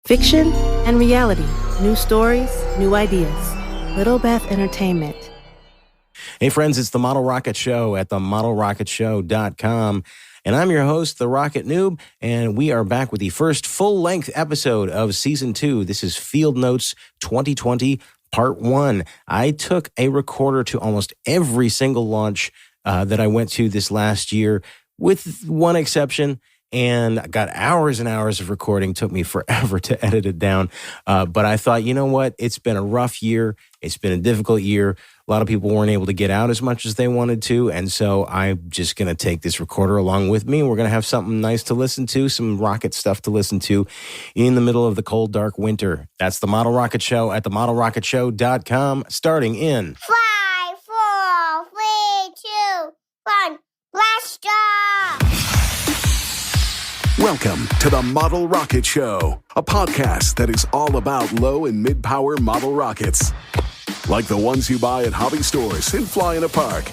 Fiction and reality. New stories, new ideas. Little Beth Entertainment. Hey friends, it's the Model Rocket Show at TheRocketryShow.com. And I'm your host, The Rocket Noob, and we are back with the first full-length episode of Season 2. This is Field Notes 2020, Part 1. I took a recorder to almost every single launch that I went to this last year, with one exception, and I got hours and hours of recording. Took me forever to edit it down. But I thought, you know what? It's been a rough year. It's been a difficult year. A lot of people weren't able to get out as much as they wanted to. And so I'm just going to take this recorder along with me. And we're going to have something nice to listen to, some rocket stuff to listen to in the middle of the cold, dark winter. That's the Model Rocket Show at TheRocketryShow.com, starting in 5, 4, 3, 2, 1, blast off! Welcome to the Model Rocket Show, a podcast that is all about low and mid-power model rockets, like the ones you buy at hobby stores and fly in a park.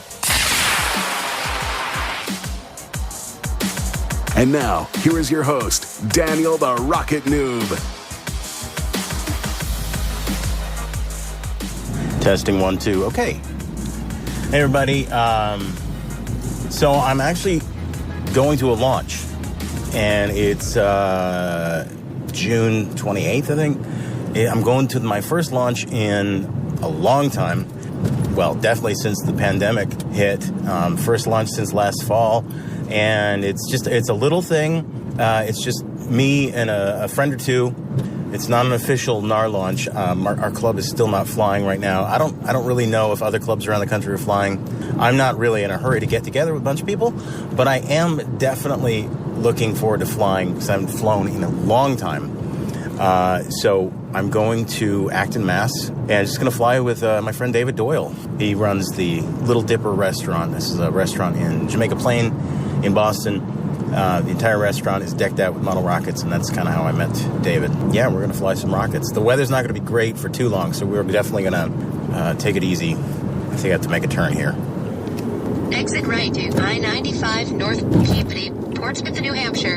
And now, here is your host, Daniel the Rocket Noob. Testing 1, 2. Okay. Hey, everybody. So I'm actually going to a launch, and it's June 28th, I think. I'm going to my first launch in a long time. Well, definitely since the pandemic hit. First launch since last fall. And it's a little thing. It's just me and a friend or two. It's not an official NAR launch. Our club is still not flying right now. I don't really know if other clubs around the country are flying. I'm not really in a hurry to get together with a bunch of people, but I am definitely looking forward to flying because I haven't flown in a long time. So I'm going to Acton, Mass, and just going to fly with my friend David Doyle. He runs the Little Dipper restaurant. This is a restaurant in Jamaica Plain in Boston. The entire restaurant is decked out with model rockets, and that's kind of how I met David. Yeah, we're going to fly some rockets. The weather's not going to be great for too long, so we're definitely going to take it easy. I think I have to make a turn here. Exit right to I-95 North Peabody, Portsmouth, New Hampshire.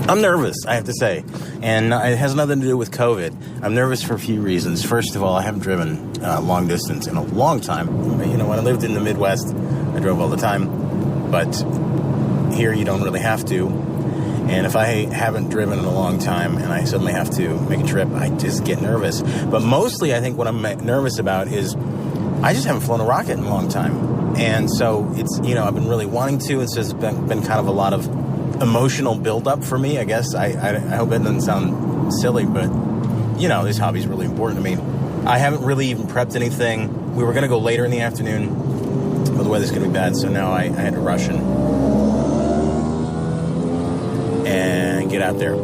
I'm nervous, I have to say, and it has nothing to do with COVID. I'm nervous for a few reasons. First of all, I haven't driven long distance in a long time. You know, when I lived in the Midwest, I drove all the time, but here you don't really have to. And if I haven't driven in a long time and I suddenly have to make a trip, I just get nervous. But mostly, I think what I'm nervous about is I just haven't flown a rocket in a long time. And so it's, you know, I've been really wanting to. It's just been kind of a lot of emotional buildup for me, I guess. I hope it doesn't sound silly, but, you know, this hobby is really important to me. I haven't really even prepped anything. We were going to go later in the afternoon, but the weather's going to be bad, so now I had to rush and get out there.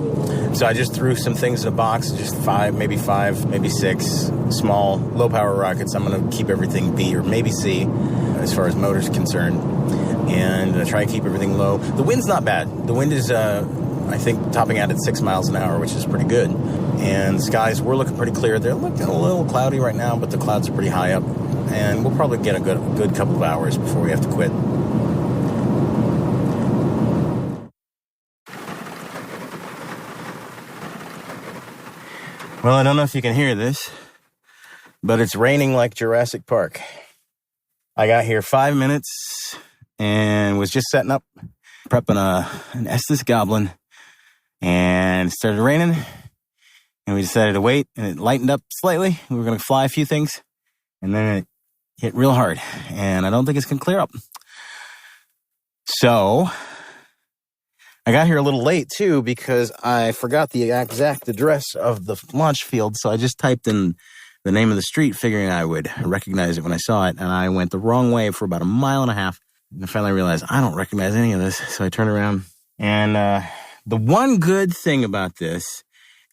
So I just threw some things in a box, just five, maybe six small, low-power rockets. I'm going to keep everything B or maybe C as far as motor's concerned, and try to keep everything low. The wind's not bad. The wind is, I think, topping out at 6 miles an hour, which is pretty good. And the skies, we're looking pretty clear. They're looking a little cloudy right now, but the clouds are pretty high up, and we'll probably get a good couple of hours before we have to quit. Well, I don't know if you can hear this, but it's raining like Jurassic Park. I got here 5 minutes and was just setting up, prepping an Estes Goblin, and it started raining, and we decided to wait, and it lightened up slightly. We were going to fly a few things, and then it hit real hard, and I don't think it's going to clear up. So I got here a little late, too, because I forgot the exact address of the launch field, so I just typed in the name of the street, figuring I would recognize it when I saw it, and I went the wrong way for about a mile and a half, and I finally realized I don't recognize any of this, so I turned around. And the one good thing about this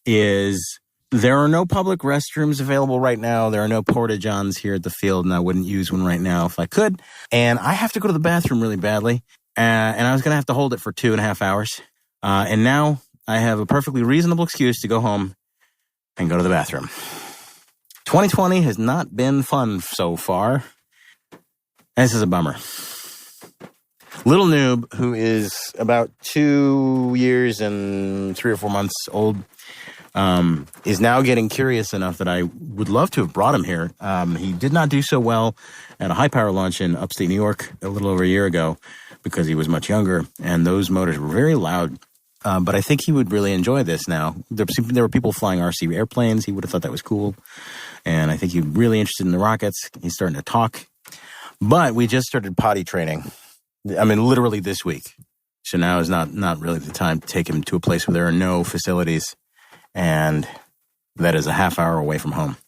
is there are no public restrooms available right now. There are no porta-johns here at the field, and I wouldn't use one right now if I could. And I have to go to the bathroom really badly. And I was going to have to hold it for 2.5 hours. And now I have a perfectly reasonable excuse to go home and go to the bathroom. 2020 has not been fun so far. This is a bummer. Little Noob, who is about 2 years and 3 or 4 months old, is now getting curious enough that I would love to have brought him here. He did not do so well at a high-power launch in upstate New York a little over a year ago because he was much younger, and those motors were very loud. But I think he would really enjoy this now. There were people flying RC airplanes. He would have thought that was cool. And I think he's really interested in the rockets. He's starting to talk. But we just started potty training. I mean, literally this week. So now is not really the time to take him to a place where there are no facilities. And that is a half hour away from home.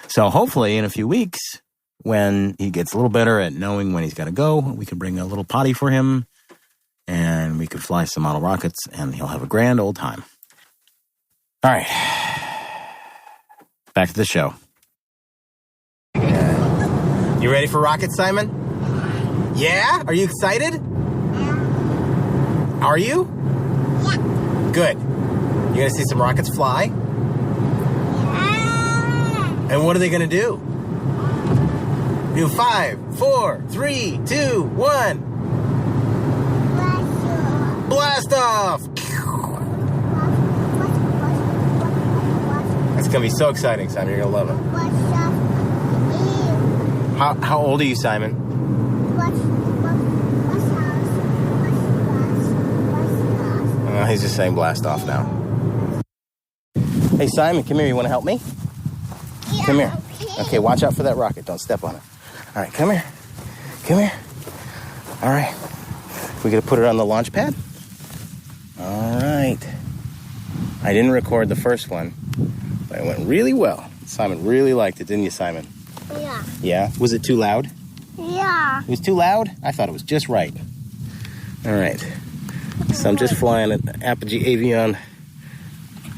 So hopefully in a few weeks, when he gets a little better at knowing when he's got to go, we can bring a little potty for him. And we could fly some model rockets, and he'll have a grand old time. All right. Back to the show. You ready for rockets, Simon? Yeah? Are you excited? Are you? Yeah. Good. You gonna see some rockets fly? Yeah. And what are they gonna do? Do 5, 4, 3, 2, 1. Blast off! That's gonna be so exciting, Simon. You're gonna love it. How old are you, Simon? He's just saying blast off now. Hey, Simon, come here. You want to help me? Yeah, Come here. Okay, watch out for that rocket. Don't step on it. All right, come here. Come here. All right. We gonna put it on the launch pad? All right. I didn't record the first one, but it went really well. Simon really liked it, didn't you, Simon? Yeah. Yeah? Was it too loud? Yeah. It was too loud? I thought it was just right. All right. So I'm just flying an Apogee Avion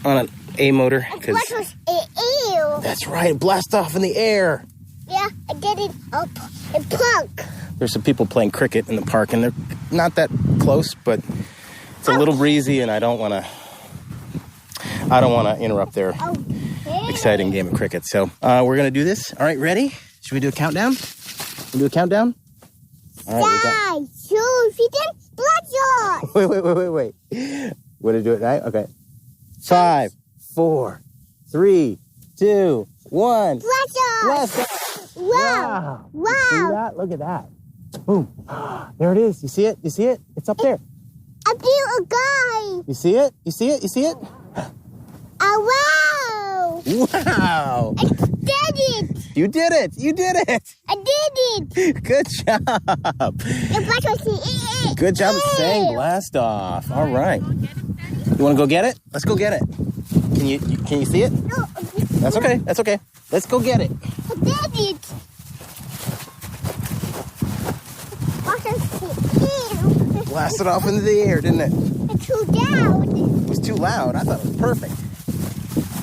on an A motor. What was ew? That's right. Blast off in the air. Yeah, I did it up in park. There's some people playing cricket in the park, and they're not that close, but it's a little breezy, and I don't want to interrupt their exciting game of cricket. So we're going to do this. All right, ready? Should we do a countdown? We'll do a countdown? All right, 5, 2, 3, blast off! Wait. Want to do it right? Okay. 5, 4, 3, 2, 1. Blast off! Blast off! Wow! You see that? Look at that. Boom. There it is. You see it? You see it? It's up there. I feel a guy. You see it? You see it? You see it? Oh, wow! Wow! I did it! You did it! You did it! I did it! Good job! The blast off. Good job saying blast off. All right. You want to go get it? Let's go get it. Can you see it? No, That's okay. That's okay. Let's go get it. I did it! Blasted off into the air, didn't it? It's too loud. It was too loud. I thought it was perfect.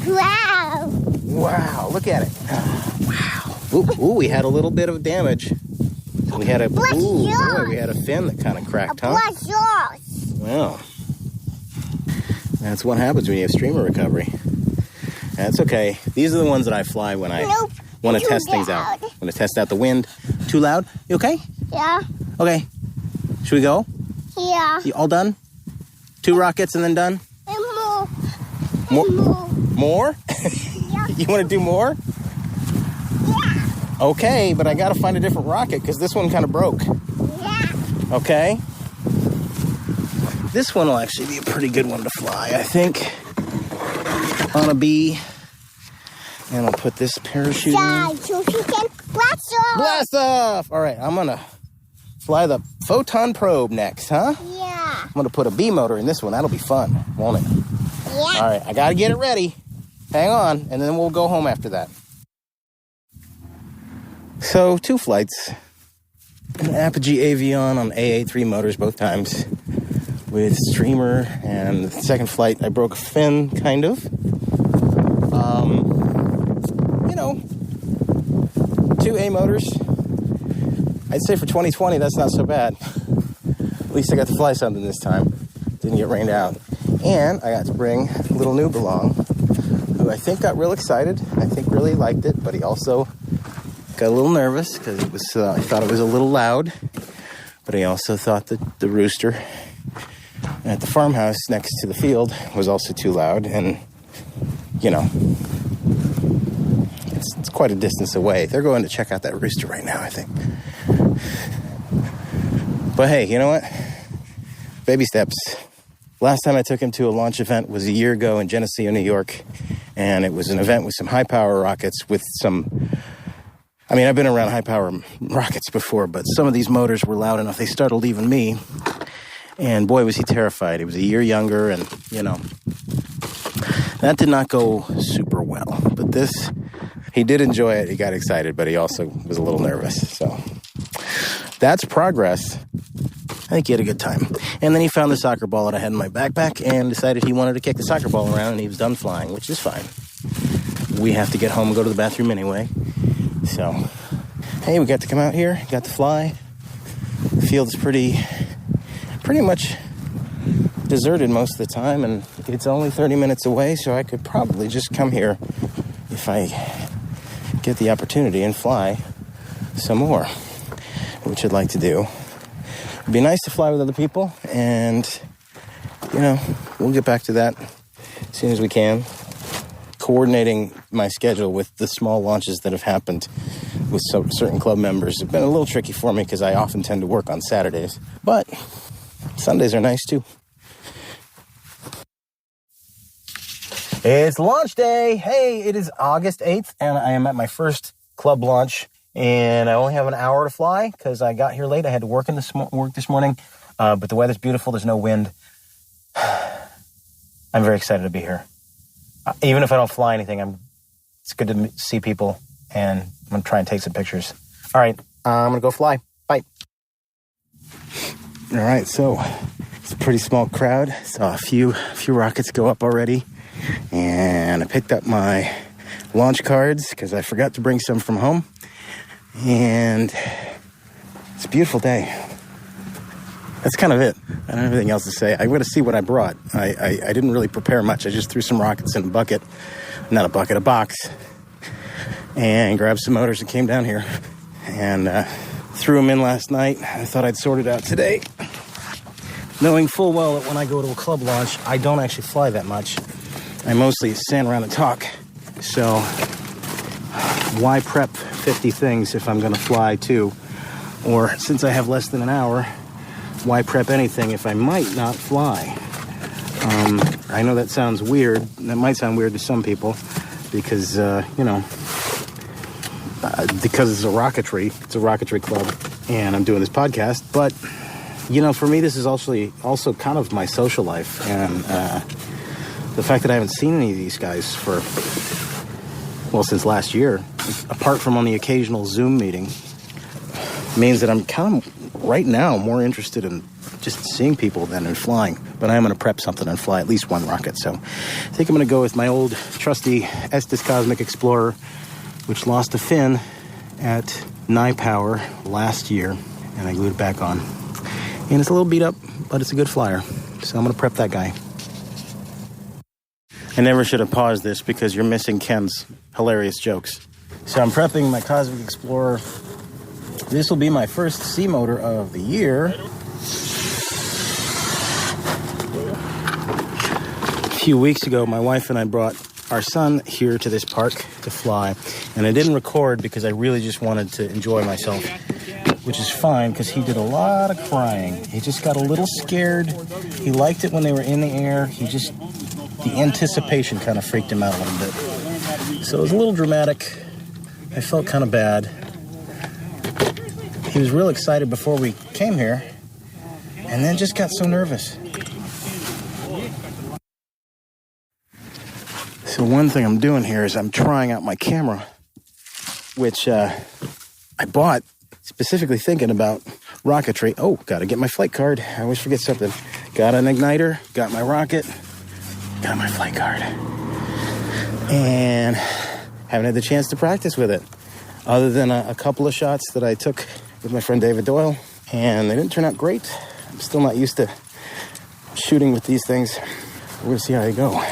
Wow! Wow, look at it. Wow. Ooh, we had a little bit of damage. We had a we had a fin that kind of cracked, huh? Blast off! Well, that's what happens when you have streamer recovery. That's okay. These are the ones that I fly when I want to test things out. Want to test out the wind. Too loud? You okay? Yeah. Okay. Should we go? Yeah. You all done? 2 rockets and then done? And more. More? And more. More? Yeah. You want to do more? Yeah. Okay, but I got to find a different rocket because this one kind of broke. Yeah. Okay. This one will actually be a pretty good one to fly, I think. On a B. And I'll put this parachute in. So you can blast off. Blast off! All right, I'm going to fly the Photon Probe next, huh? Yeah. I'm going to put a B motor in this one. That'll be fun, won't it? Yeah. All right, I got to get it ready. Hang on, and then we'll go home after that. So, 2 flights. An Apogee Avion on AA3 motors both times with streamer, and the second flight I broke a fin, kind of. 2 A motors. I'd say for 2020, that's not so bad. At least I got to fly something this time. Didn't get rained out. And I got to bring Little Noob along, who I think got real excited. I think really liked it, but he also got a little nervous because it was. I thought it was a little loud. But he also thought that the rooster at the farmhouse next to the field was also too loud. And, you know, it's quite a distance away. They're going to check out that rooster right now, I think. But hey, you know what? Baby steps. Last time I took him to a launch event was a year ago in Geneseo, New York. And it was an event with some high-power rockets with some... I mean, I've been around high-power rockets before, but some of these motors were loud enough. They startled even me. And boy, was he terrified. He was a year younger, and, you know, that did not go super well. But this, he did enjoy it. He got excited, but he also was a little nervous. So that's progress. I think he had a good time. And then he found the soccer ball that I had in my backpack and decided he wanted to kick the soccer ball around, and he was done flying, which is fine. We have to get home and go to the bathroom anyway. So, hey, we got to come out here, got to fly. The field is pretty much deserted most of the time, and it's only 30 minutes away, so I could probably just come here if I get the opportunity and fly some more, which I'd like to do. It'd be nice to fly with other people, and, you know, we'll get back to that as soon as we can. Coordinating my schedule with the small launches that have happened with certain club members have been a little tricky for me because I often tend to work on Saturdays, but Sundays are nice too. It's launch day. Hey, it is August 8th, and I am at my first club launch, and I only have an hour to fly because I got here late. I had to work this morning, but the weather's beautiful. There's no wind. I'm very excited to be here. Even if I don't fly anything, it's good to see people, and I'm going to try and take some pictures. All right, I'm going to go fly. Bye. All right, so it's a pretty small crowd. Saw a few rockets go up already, and I picked up my launch cards because I forgot to bring some from home, and it's a beautiful day. That's kind of it. I don't have anything else to say. I'm going to see what I brought. I didn't really prepare much. I just threw some rockets in a box, and grabbed some motors and came down here and threw them in last night. I thought I'd sort it out today, knowing full well that when I go to a club launch, I don't actually fly that much. I mostly stand around and talk. So why prep 50 things if I'm going to fly too? Or since I have less than an hour, why prep anything if I might not fly? I know that sounds weird. That might sound weird to some people because, because it's a Rocketry club, and I'm doing this podcast. But, you know, for me, this is also kind of my social life. And the fact that I haven't seen any of these guys since last year, apart from on the occasional Zoom meeting, means that I'm kind of right now more interested in just seeing people than in flying. But I am going to prep something and fly at least one rocket. So I think I'm going to go with my old trusty Estes Cosmic Explorer, which lost a fin at Nye Power last year, and I glued it back on. And it's a little beat up, but it's a good flyer. So I'm going to prep that guy. I never should have paused this because you're missing Ken's hilarious jokes. So I'm prepping my Cosmic Explorer. This will be my first sea motor of the year. A few weeks ago, my wife and I brought our son here to this park to fly. And I didn't record because I really just wanted to enjoy myself, which is fine because he did a lot of crying. He just got a little scared. He liked it when they were in the air. The anticipation kind of freaked him out a little bit. So it was a little dramatic. I felt kind of bad. He was real excited before we came here, and then just got so nervous. So one thing I'm doing here is I'm trying out my camera, which I bought specifically thinking about Rocketry. Oh, got to get my flight card. I always forget something. Got an igniter, got my rocket, got my flight card. And haven't had the chance to practice with it, other than a couple of shots that I took with my friend David Doyle, and they didn't turn out great. I'm still not used to shooting with these things. We're going to see how they go.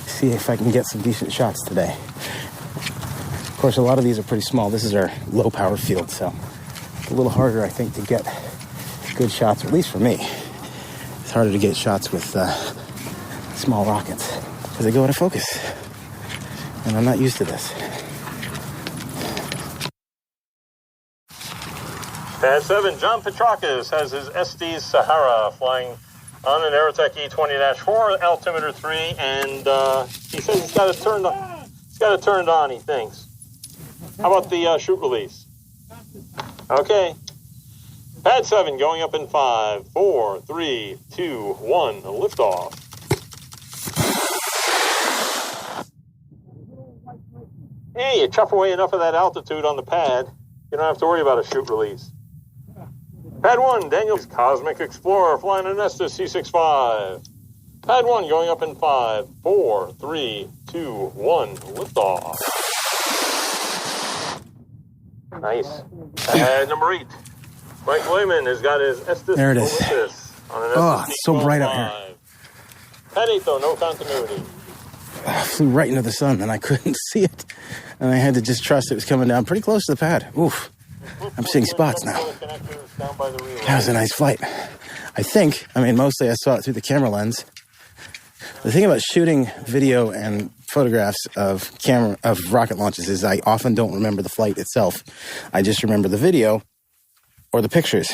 See if I can get some decent shots today. Of course, a lot of these are pretty small. This is our low power field, so it's a little harder, I think, to get good shots, at least for me. It's harder to get shots with small rockets because they go out of focus. And I'm not used to this. Pad 7, John Petrakis has his Estes Sahara flying on an Aerotech E20-4, altimeter 3, and he says it's got it turned on. It's got it turned on, he thinks. How about the shoot release? Okay. Pad 7 going up in 5, 4, 3, 2, 1, liftoff. Hey, you chop away enough of that altitude on the pad, you don't have to worry about a shoot release. Pad 1, Daniel's Cosmic Explorer flying an Estes C65. Pad 1 going up in 5, 4, 3, 2, 1, liftoff. Nice. Pad number 8. Mike Lehman has got his Estes There it is. Olympus on an Oh, Estes it's so bright out here. C12-5. Pad 8 though, no continuity. I flew right into the sun and I couldn't see it. And I had to just trust it was coming down pretty close to the pad. Oof. I'm seeing spots now. That was a nice flight. I think, mostly I saw it through the camera lens. The thing about shooting video and photographs of rocket launches is I often don't remember the flight itself. I just remember the video or the pictures.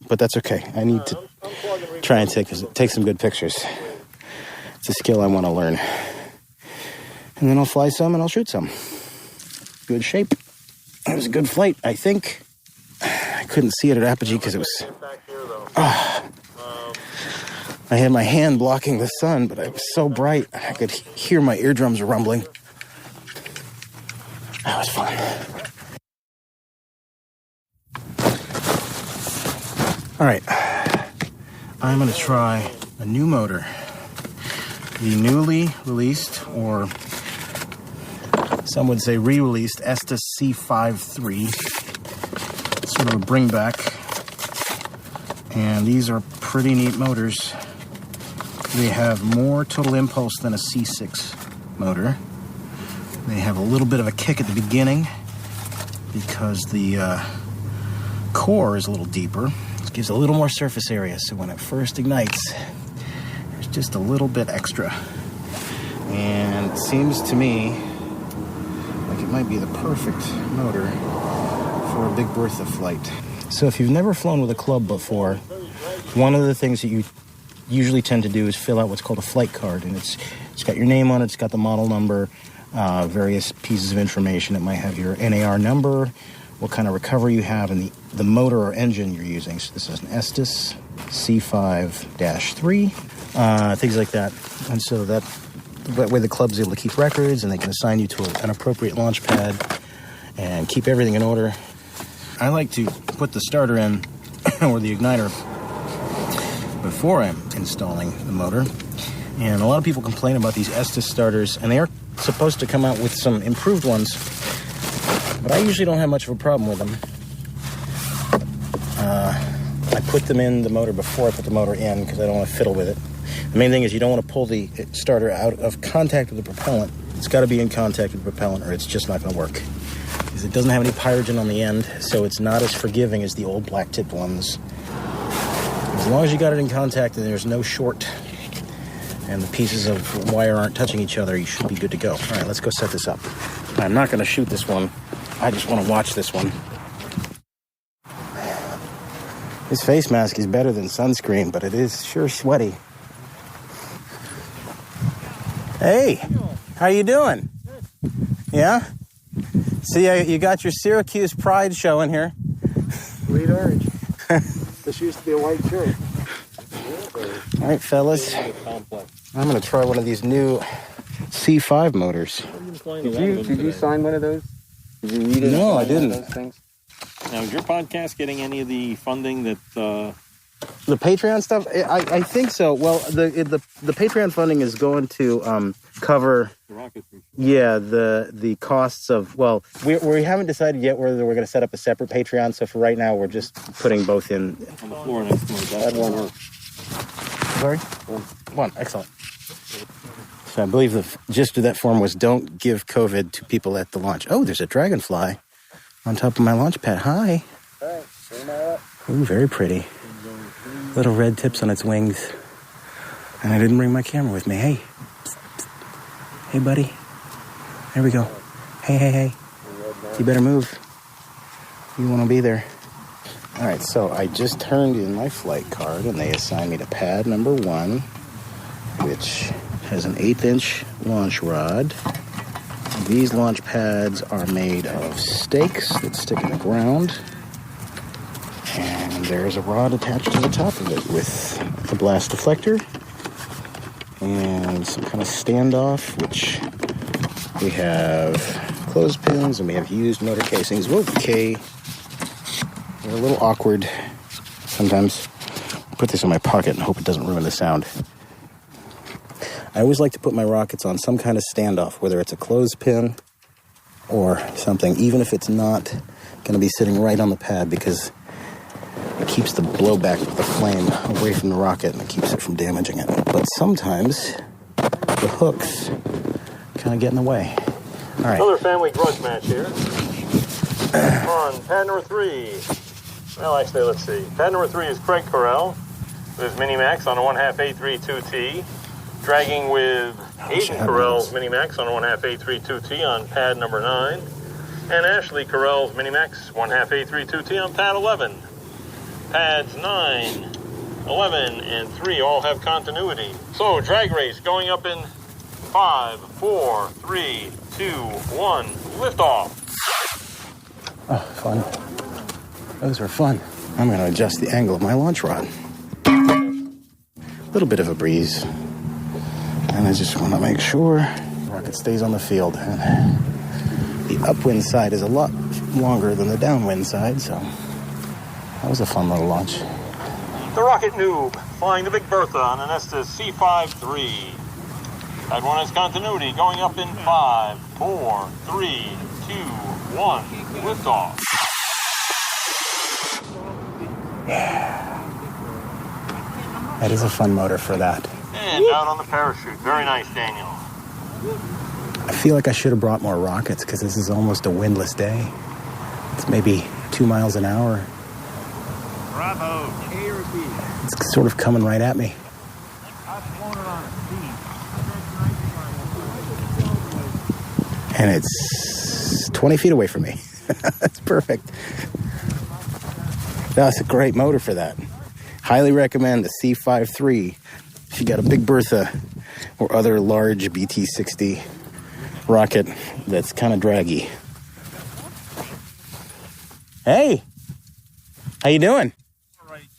But that's okay. I need to try and take some good pictures. It's a skill I want to learn. And then I'll fly some and I'll shoot some. Good shape. It was a good flight, I think. I couldn't see it at apogee because it was... I had my hand blocking the sun, but it was so bright, I could hear my eardrums rumbling. That was fun. All right. I'm going to try a new motor. The newly released, or some would say re-released, Estes C53. Sort of a bring back. And these are pretty neat motors. They have more total impulse than a C6 motor. They have a little bit of a kick at the beginning because the core is a little deeper. It gives a little more surface area, so when it first ignites, there's just a little bit extra. And it seems to me like it might be the perfect motor for a big Bertha flight. So if you've never flown with a club before, one of the things that you usually tend to do is fill out what's called a flight card. And it's got your name on it, it's got the model number, various pieces of information. It might have your NAR number, what kind of recovery you have, and the motor or engine you're using. So this is an Estes C5-3, things like that. And so that way the club's able to keep records and they can assign you to an appropriate launch pad and keep everything in order. I like to put the starter in or the igniter before I'm installing the motor. And a lot of people complain about these Estes starters, and they are supposed to come out with some improved ones, but I usually don't have much of a problem with them. I put them in the motor before I put the motor in because I don't want to fiddle with it. The main thing is you don't want to pull the starter out of contact with the propellant. It's got to be in contact with the propellant or it's just not going to work. Because it doesn't have any pyrogen on the end, so it's not as forgiving as the old black-tipped ones. As long as you got it in contact and there's no short and the pieces of wire aren't touching each other, you should be good to go. All right, let's go set this up. I'm not going to shoot this one. I just want to watch this one. This face mask is better than sunscreen, but it is sure sweaty. Hey, how you doing? Yeah? See, you got your Syracuse pride showing here. Sweet orange. This used to be a white shirt. All right, fellas. I'm going to try one of these new C5 motors. Did you sign one of those? Did you read it? No, I didn't. Those things? Now, is your podcast getting any of the funding that... The Patreon stuff? I think so. Well, the Patreon funding is going to cover... The Rocketry. Yeah, the costs of... Well, we haven't decided yet whether we're going to set up a separate Patreon, so for right now, we're just putting both in. On the floor next to my desk. One work. Sorry? One. Excellent. So I believe the gist of that form was don't give COVID to people at the launch. Oh, there's a dragonfly on top of my launch pad. Hi. All right, Ooh, very pretty. little red tips on its wings. And I didn't bring my camera with me. Hey. Hey, buddy. There we go. Hey. You better move. You want to be there. All right, so I just turned in my flight card, and they assigned me to pad number 1, which has an 1/8-inch launch rod. These launch pads are made of stakes that stick in the ground. And there's a rod attached to the top of it with a blast deflector and some kind of standoff, which we have clothespins and we have used motor casings. Okay, they're a little awkward sometimes. I'll put this in my pocket and hope it doesn't ruin the sound. I always like to put my rockets on some kind of standoff, whether it's a clothespin or something, even if it's not going to be sitting right on the pad, because it keeps the blowback of the flame away from the rocket and it keeps it from damaging it. But sometimes the hooks kind of get in the way. All right. Another family grudge match here. On pad number 3. Well, actually, let's see. Pad number 3 is Craig Correll with his Mini-Max on a 1/2 A32T. Dragging with Hayden Correll's Mini-Max on a 1/2 A32T on pad number 9. And Ashley Correll's Mini-Max 1/2 A32T on pad 11. Pads 9, 11, and 3 all have continuity. So, drag race going up in 5, 4, 3, 2, 1, liftoff. Oh, fun. Those were fun. I'm going to adjust the angle of my launch rod. A little bit of a breeze. And I just want to make sure the rocket stays on the field. And the upwind side is a lot longer than the downwind side, so that was a fun little launch. The Rocket Noob flying the Big Bertha on an Estes C53. Pad 1 has continuity going up in 5, 4, 3, 2, 1, liftoff. Yeah. That is a fun motor for that. And out on the parachute. Very nice, Daniel. I feel like I should have brought more rockets because this is almost a windless day. It's maybe 2 miles an hour. Bravo. A or B? It's sort of coming right at me. And it's 20 feet away from me. That's perfect. That's a great motor for that. Highly recommend the C53 if you got a Big Bertha or other large BT-60 rocket that's kind of draggy. Hey, how you doing? All right.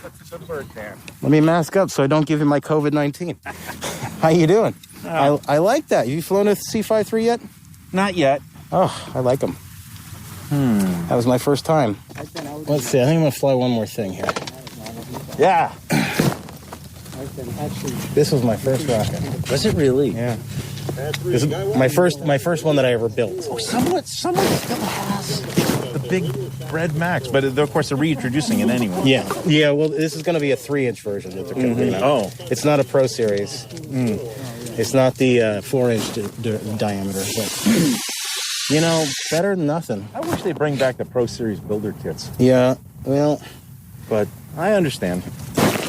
That's a good bird there. Let me mask up so I don't give you my COVID-19. How you doing? I like that. You flown a C53 yet? Not yet. Oh, I like them. That was my first time. Let's see. I think I'm going to fly one more thing here. Yeah. This was my first rocket. Was it really? Yeah. This is my first one that I ever built. Oh, someone still has the big red Max, but of course they're reintroducing it anyway. Yeah. Well, this is going to be a 3-inch version that they're bringing out. Oh, it's not a Pro Series. It's not the 4-inch diameter. But, you know, better than nothing. I wish they bring back the Pro Series builder kits. Yeah. Well, but I understand.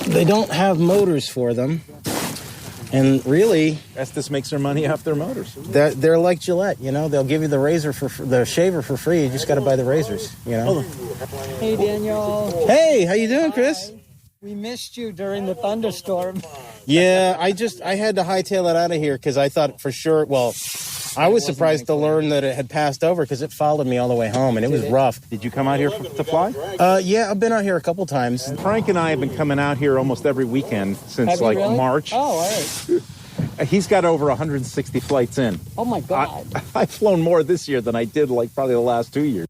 They don't have motors for them. And really, Estes makes their money off their motors. They're like Gillette, you know. They'll give you the shaver for free. You just got to buy the razors, you know. Hey, Daniel. Hey, how you doing, Chris? We missed you during the thunderstorm. Yeah, I had to hightail it out of here because I thought for sure. Well, I was surprised to learn that it had passed over because it followed me all the way home, and it was rough. Did you come out here to fly? Yeah, I've been out here a couple times. Frank and I have been coming out here almost every weekend since really? March. Oh, all right. He's got over 160 flights in. Oh, my God. I've flown more this year than I did probably the last 2 years.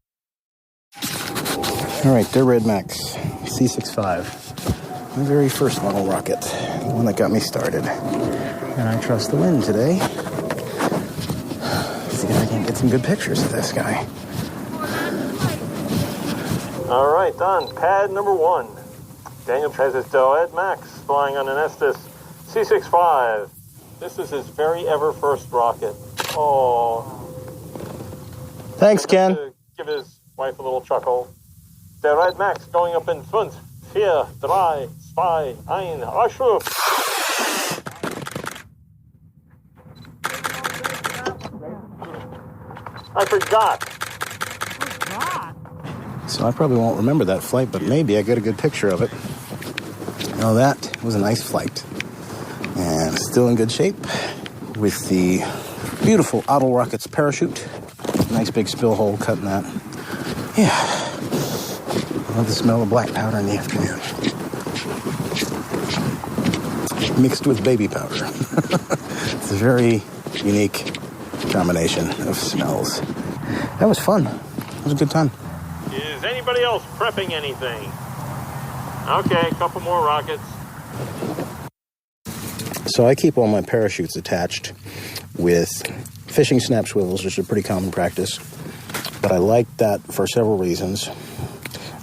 All right, they're Red Max C65. My very first model rocket, the one that got me started. And I trust the wind today. See if I can get some good pictures of this guy. All right, done. Pad number 1. Daniel has his Red Max flying on an Estes C65. This is his very ever first rocket. Oh. Thanks, Ken. Give his wife a little chuckle. The Red Max going up in front. 4, 3, 2, 1, Abschluss. I forgot. So I probably won't remember that flight, but maybe I get a good picture of it. Now that was a nice flight. And still in good shape with the beautiful Otto Rockets parachute. Nice big spill hole cut in that. Yeah. I love the smell of black powder in the afternoon. Mixed with baby powder. It's a very unique combination of smells. That was fun. It was a good time. Is anybody else prepping anything? Okay, a couple more rockets. So I keep all my parachutes attached with fishing snap swivels, which is a pretty common practice. But I like that for several reasons.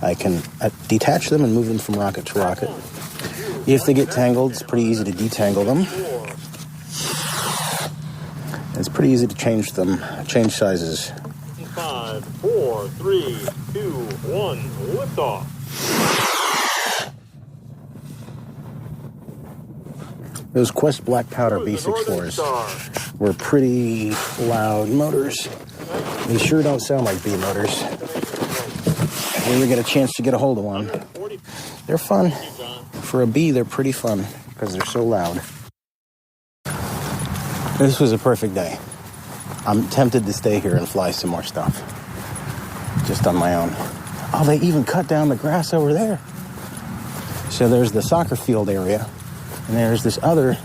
I can detach them and move them from rocket to rocket. If they get tangled, it's pretty easy to detangle them. It's pretty easy to change them, change sizes. 5, 4, 3, 2, 1, liftoff. Those Quest Black Powder B64s were pretty loud motors. They sure don't sound like B motors. If you ever get a chance to get a hold of one, they're fun. For a B, they're pretty fun because they're so loud. This was a perfect day. I'm tempted to stay here and fly some more stuff. Just on my own. Oh, they even cut down the grass over there. So there's the soccer field area. And there's this other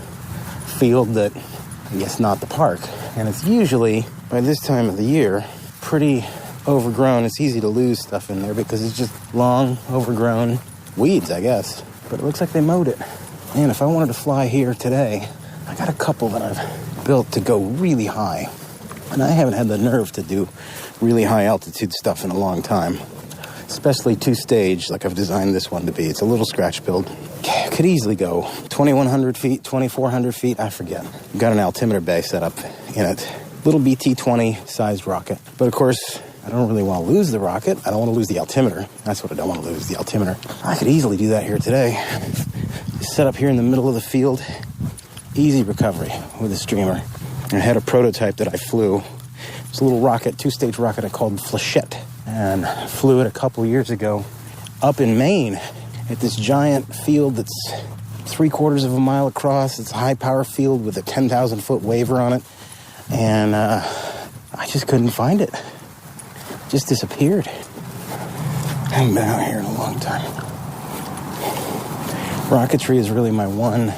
field that, I guess, not the park. And it's usually, by this time of the year, pretty overgrown. It's easy to lose stuff in there because it's just long, overgrown weeds, I guess. But it looks like they mowed it. And if I wanted to fly here today, I got a couple that I've built to go really high. And I haven't had the nerve to do really high altitude stuff in a long time. Especially two-stage, like I've designed this one to be. It's a little scratch build. Could easily go 2,100 feet, 2,400 feet, I forget. Got an altimeter bay set up in it. Little BT-20 sized rocket. But of course, I don't really want to lose the rocket. I don't want to lose the altimeter. That's what I don't want to lose, the altimeter. I could easily do that here today. Set up here in the middle of the field. Easy recovery with a streamer. I had a prototype that I flew. It's a little rocket, two-stage rocket I called Flechette. And I flew it a couple years ago up in Maine at this giant field that's 3/4 of a mile across. It's a high-power field with a 10,000-foot waiver on it. And I just couldn't find it. It just disappeared. I haven't been out here in a long time. Rocketry is really my one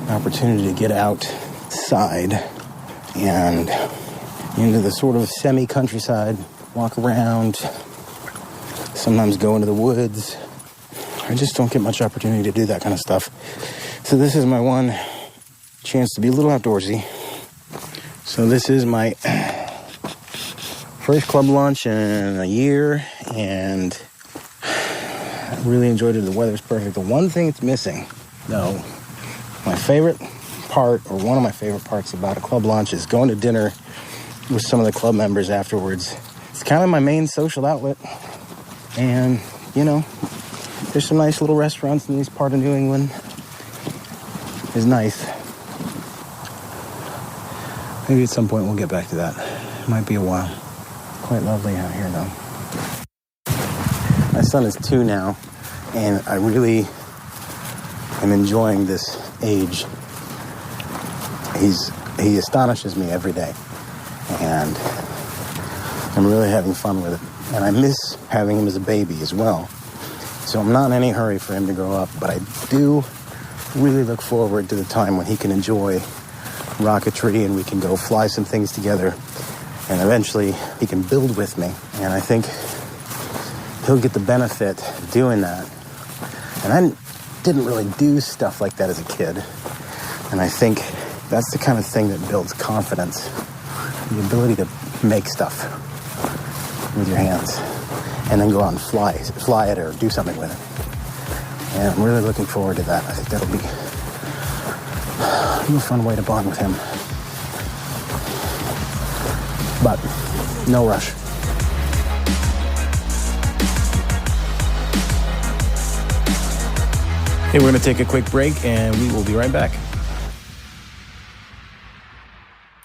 opportunity to get outside and into the sort of semi-countryside, walk around, sometimes go into the woods. I just don't get much opportunity to do that kind of stuff. So this is my one chance to be a little outdoorsy. So this is my first club launch in a year, and I really enjoyed it. The weather's perfect. The one thing it's missing, though, my favorite part, or one of my favorite parts about a club launch is going to dinner with some of the club members afterwards. It's kind of my main social outlet. And, you know, there's some nice little restaurants in this part of New England. It's nice. Maybe at some point we'll get back to that. It might be a while. Quite lovely out here, though. My son is 2 now, and I really am enjoying this age. He astonishes me every day, and I'm really having fun with it. And I miss having him as a baby as well. So I'm not in any hurry for him to grow up, but I do really look forward to the time when he can enjoy rocketry and we can go fly some things together. And eventually he can build with me. And I think he'll get the benefit of doing that. And I didn't really do stuff like that as a kid. And I think that's the kind of thing that builds confidence. The ability to make stuff with your hands and then go out and fly it or do something with it. And I'm really looking forward to that. I think that'll be a fun way to bond with him. But no rush. Hey, we're going to take a quick break, and we will be right back.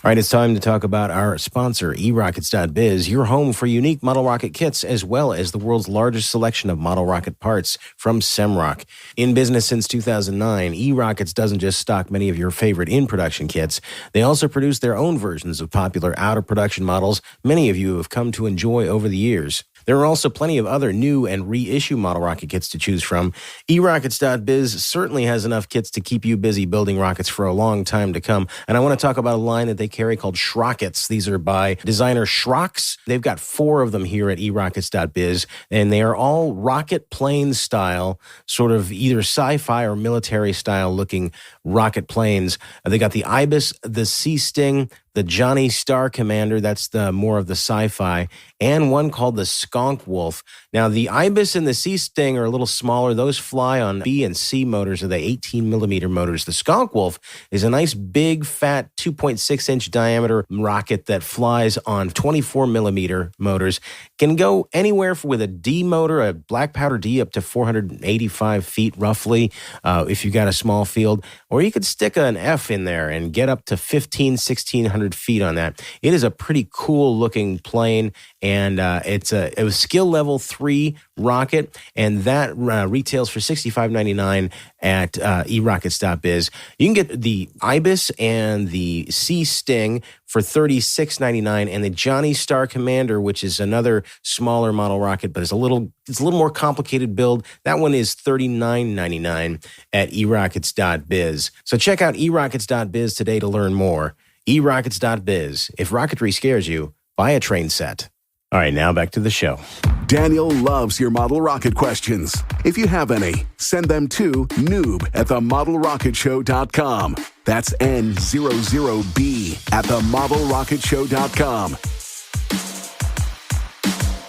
All right, it's time to talk about our sponsor, eRockets.biz, your home for unique model rocket kits, as well as the world's largest selection of model rocket parts from Semrock. In business since 2009, eRockets doesn't just stock many of your favorite in-production kits. They also produce their own versions of popular out-of-production models many of you have come to enjoy over the years. There are also plenty of other new and reissue model rocket kits to choose from. eRockets.biz certainly has enough kits to keep you busy building rockets for a long time to come. And I want to talk about a line that they carry called Schrockets. These are by designer Schrocks. They've got 4 of them here at eRockets.biz, and they are all rocket plane style, sort of either sci-fi or military style looking rocket planes. They got the Ibis, the Sea Sting, the Johnny Star Commander, that's the more of the sci-fi, and one called the Skunk Wolf. Now, the Ibis and the Sea Sting are a little smaller. Those fly on B and C motors, or the 18-millimeter motors. The Skunk Wolf is a nice, big, fat, 2.6-inch diameter rocket that flies on 24-millimeter motors. Can go anywhere with a D motor, a black powder D, up to 485 feet, roughly, if you got a small field. Or you could stick an F in there and get up to 1,600 feet on that. It is a pretty cool looking plane, and it was skill level 3 rocket, and that retails for $65.99 at eRockets.biz. You can get the Ibis and the Sea Sting for $36.99, and the Johnny Star Commander, which is another smaller model rocket, but it's a little more complicated build. That one is $39.99 at eRockets.biz. So check out eRockets.biz today to learn more. eRockets.biz. If rocketry scares you, buy a train set. All right, now back to the show. Daniel loves your model rocket questions. If you have any, send them to noob at TheRocketryShow.com. That's N00b at TheRocketryShow.com.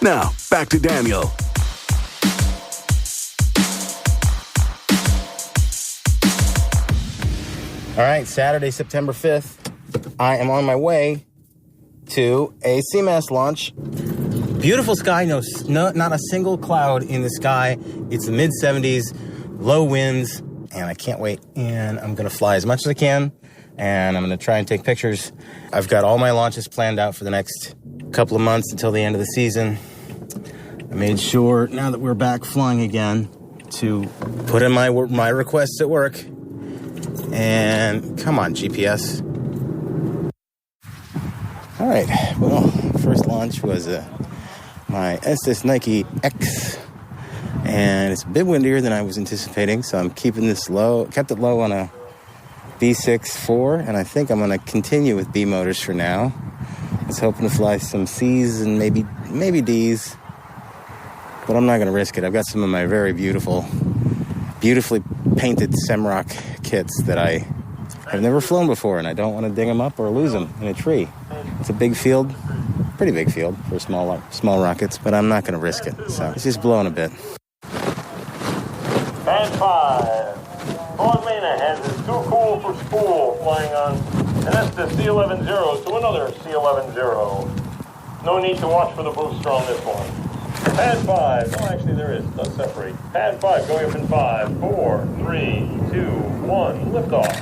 Now, back to Daniel. All right, Saturday, September 5th, I am on my way to a CMAS launch. Beautiful sky, no, not a single cloud in the sky. It's the mid-70s, low winds, and I can't wait. And I'm going to fly as much as I can, and I'm going to try and take pictures. I've got all my launches planned out for the next couple of months until the end of the season. I made sure, now that we're back flying again, to put in my requests at work. And come on, GPS. All right, well, first launch was my Estes Nike X, and it's a bit windier than I was anticipating, so I'm keeping this low, kept it low on a B6-4, and I think I'm going to continue with B motors for now. I was hoping to fly some C's and maybe D's, but I'm not going to risk it. I've got some of my very beautifully painted Semrock kits that I have never flown before, and I don't want to ding them up or lose them in a tree. It's a big field, pretty big field for small rockets, but I'm not going to risk it. So it's just blowing a bit. Band 5. Claude Mena has his Too Cool for School flying on an Estes C11-0 to another C11-0. No need to watch for the booster on this one. Pad 5. Oh, actually there is. Let's separate. Pad 5 going up in 5, 4, 3, 2, 1. Liftoff.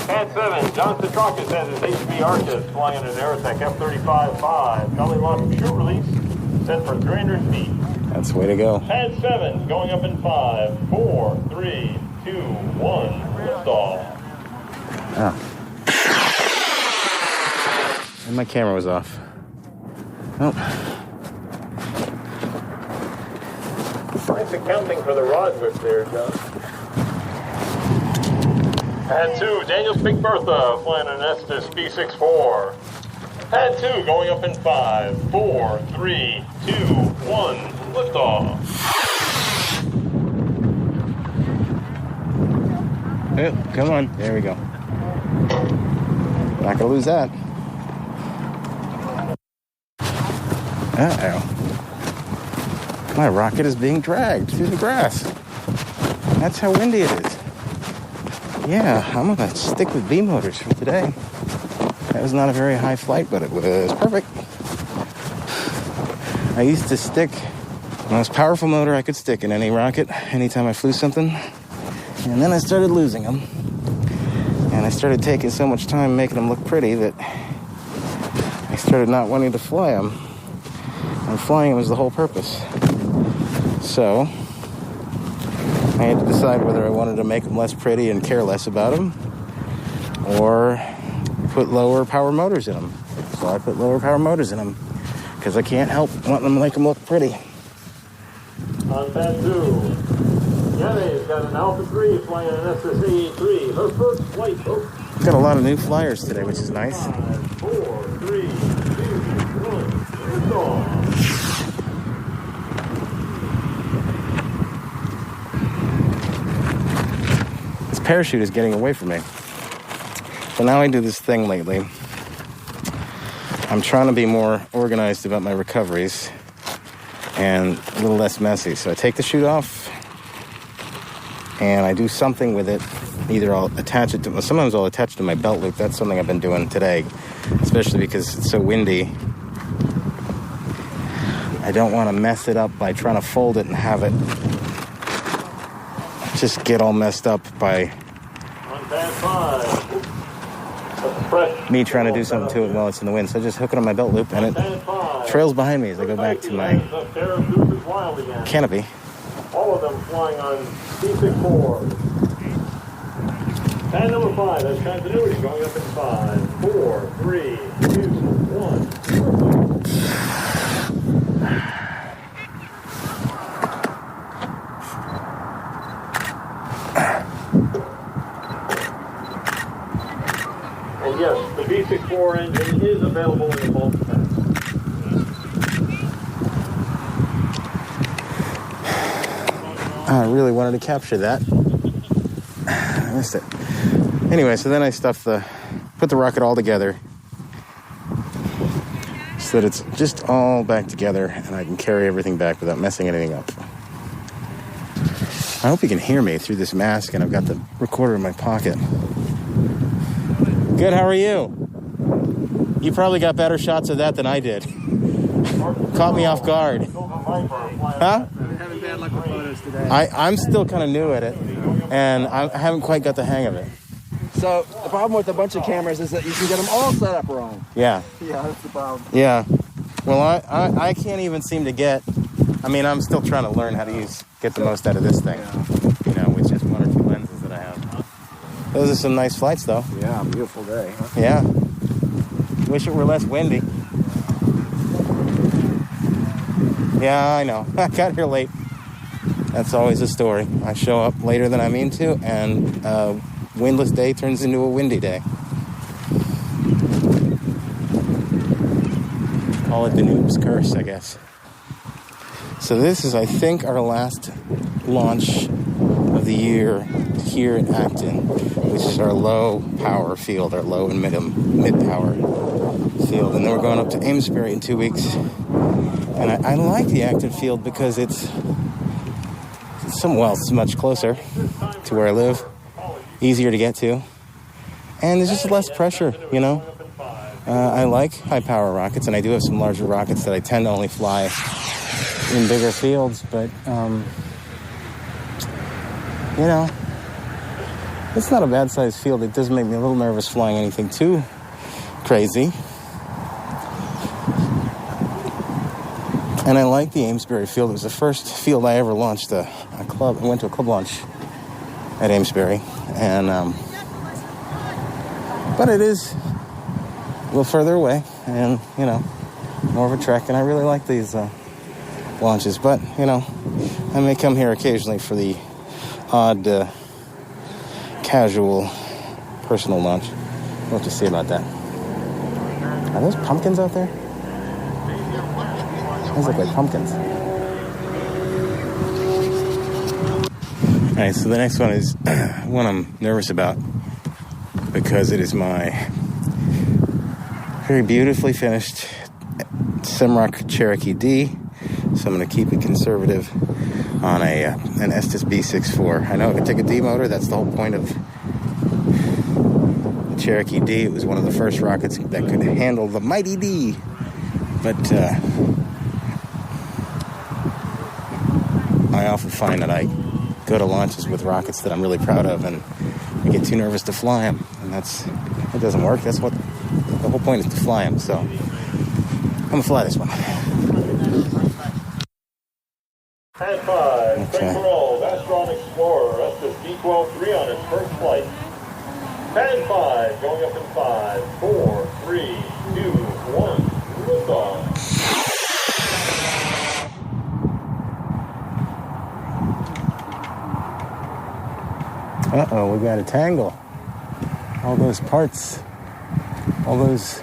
Pad 7, John Petrakis has his HB Arcus flying in an Aerotech F-35-5. Belly lock chute release set for 300 feet. That's the way to go. Pad 7 going up in 5, 4, 3, 2, 1. Liftoff. Oh. And my camera was off. Oh. Nice accounting for the rod whip there, John. Pad 2, Daniel's Big Bertha flying an Estes B64. Pad 2 going up in 5, 4, 3, 2, 1. Liftoff. Oh, come on. There we go. Not gonna lose that. Uh-oh. My rocket is being dragged through the grass. That's how windy it is. Yeah, I'm gonna stick with B motors for today. That was not a very high flight, but it was perfect. I used to stick the most powerful motor I could stick in any rocket anytime I flew something. And then I started losing them. And I started taking so much time making them look pretty that I started not wanting to fly them. And flying them was the whole purpose. So I had to decide whether I wanted to make them less pretty and care less about them, or put lower power motors in them. So I put lower power motors in them because I can't help wanting them to make them look pretty. On pad 2, Yanni's got an Alpha 3 flying an SSA-3. Her first flight. Got a lot of new flyers today, which is nice. 5, 4, 3, 2, 1, liftoff. This parachute is getting away from me. So now I do this thing lately. I'm trying to be more organized about my recoveries and a little less messy. So I take the chute off and I do something with it. Either I'll attach it to, sometimes I'll attach it to my belt loop. That's something I've been doing today, especially because it's so windy. I don't want to mess it up by trying to fold it and have it just get all messed up by me trying to do something to it while it's in the wind. So I just hook it on my belt loop and it trails behind me as I go back to my canopy. All of them flying on B64. Pad number 5, that's continuity going up in 5, 4, 3, 2, 1. And yes, the B64 engine is available in the bulk pack. I really wanted to capture that. I missed it. Anyway, so then I put the rocket all together so that it's just all back together and I can carry everything back without messing anything up. I hope you can hear me through this mask, and I've got the recorder in my pocket. Good, how are you? You probably got better shots of that than I did. Caught me off guard. Huh? I'm having bad luck with photos today. I'm still kind of new at it, and I haven't quite got the hang of it. So the problem with a bunch of cameras is that you can get them all set up wrong. Yeah. Yeah, that's the problem. Yeah. Well, I can't even seem to get... I mean, I'm still trying to learn how to get the most out of this thing. You know, with just 1 or 2 lenses that I have. Those are some nice flights, though. Yeah, beautiful day. Huh? Yeah. Wish it were less windy. Yeah, I know. I got here late. That's always a story. I show up later than I mean to, and a windless day turns into a windy day. Call it the noob's curse, I guess. So this is, I think, our last launch of the year here at Acton, which is our low power field, our low and mid power field. And then we're going up to Amesbury in 2 weeks. And I like the Acton field because it's much closer to where I live, easier to get to, and there's just less pressure, you know. I like high power rockets, and I do have some larger rockets that I tend to only fly in bigger fields, but you know, it's not a bad sized field. It does make me a little nervous flying anything too crazy. And I like the Amesbury field. It was the first field I ever launched a club. I went to a club launch at Amesbury, and but it is a little further away, and you know, more of a trek. And I really like these launches, but you know, I may come here occasionally for the odd casual personal launch. We'll have to see about that. Are those pumpkins out there? Those look like pumpkins. All right, so the next one is one I'm nervous about because it is my very beautifully finished Simrock Cherokee D. So I'm going to keep it conservative on an Estes B64. I know I could take a D motor. That's the whole point of the Cherokee D. It was one of the first rockets that could handle the mighty D. But I often find that I go to launches with rockets that I'm really proud of, and I get too nervous to fly them, and it doesn't work. That's what the whole point is, to fly them. So I'm gonna fly this one. Pad 5, Okay. Craig Burrell, Astron Explorer, Estes B-12-3 on its first flight. Pad 5, going up in 5, 4, 3, 2, 1, liftoff. Uh-oh, we got a tangle. All those parts, all those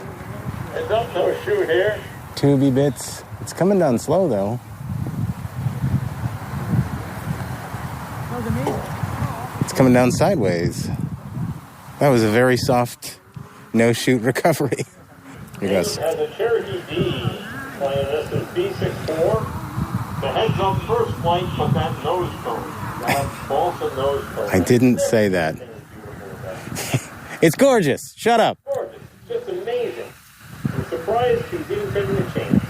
Heads up, no shoot here. tubey bits. It's coming down slow, though. It's coming down sideways. That was a very soft no-shoot recovery. Here goes. Has a Cherokee D, flying Estes B-64. The heads up first flight, but that nose cone. That balsa nose cone. I didn't say that. It's gorgeous. Shut up. Gorgeous. Just amazing. I'm surprised he didn't take a chance.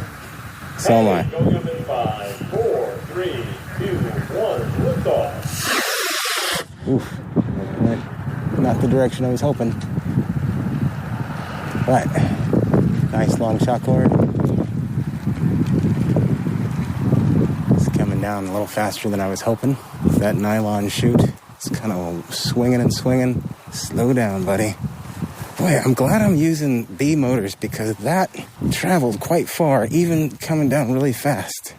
So am I. Going up in 5, 4, 3, 2, 1, liftoff. Oof. Not the direction I was hoping. But nice long shot cord. It's coming down a little faster than I was hoping. With that nylon chute, it's kind of swinging and swinging. Slow down, buddy. Boy, I'm glad I'm using B motors, because that traveled quite far, even coming down really fast.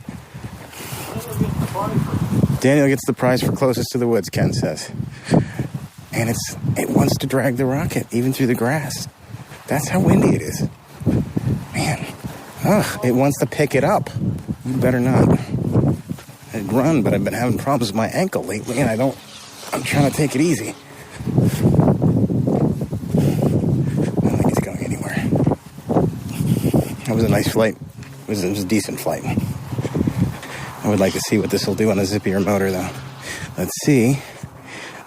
Daniel gets the prize for closest to the woods, Ken says. And it wants to drag the rocket, even through the grass. That's how windy it is. Man. It wants to pick it up. You better not. I'd run, but I've been having problems with my ankle lately, and I'm trying to take it easy. I don't think it's going anywhere. That was a nice flight. It was a decent flight. I would like to see what this will do on a zippier motor, though. Let's see.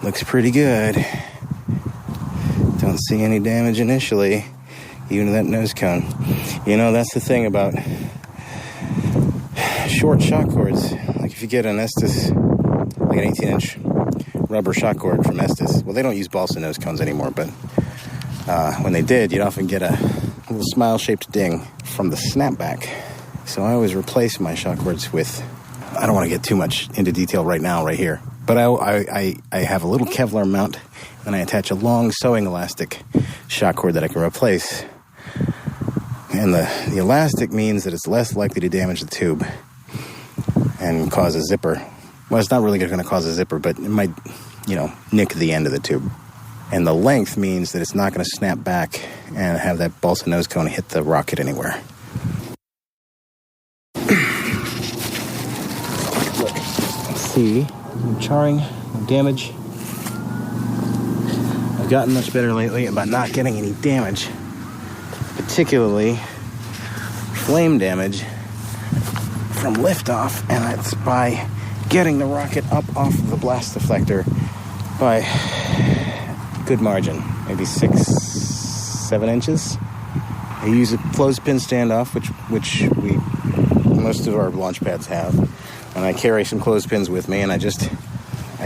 Looks pretty good. Don't see any damage initially, even to that nose cone. You know, that's the thing about short shot cords. Like if you get an Estes, like an 18-inch rubber shot cord from Estes. Well, they don't use balsa nose cones anymore, but when they did, you'd often get a little smile-shaped ding from the snapback. So I always replace my shot cords with, I don't want to get too much into detail right now, right here, but I have a little Kevlar mount, and I attach a long sewing elastic shot cord that I can replace. And the elastic means that it's less likely to damage the tube and cause a zipper. Well, it's not really going to cause a zipper, but it might, nick the end of the tube. And the length means that it's not going to snap back and have that balsa nose cone hit the rocket anywhere. Look, let's see. No charring, no damage. I've gotten much better lately about not getting any damage, particularly flame damage from liftoff, and that's by getting the rocket up off of the blast deflector by good margin, maybe 6-7 inches. I use a clothespin standoff, which most of our launch pads have, and I carry some clothespins with me, and I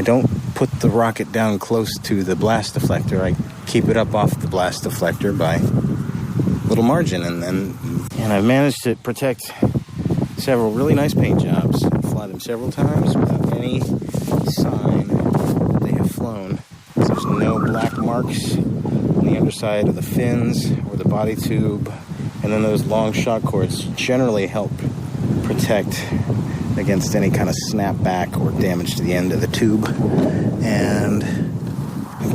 don't put the rocket down close to the blast deflector. I keep it up off the blast deflector by little margin, and I've managed to protect several really nice paint jobs, fly them several times without any sign that they have flown. There's no black marks on the underside of the fins or the body tube, and then those long shot cords generally help protect against any kind of snapback or damage to the end of the tube. And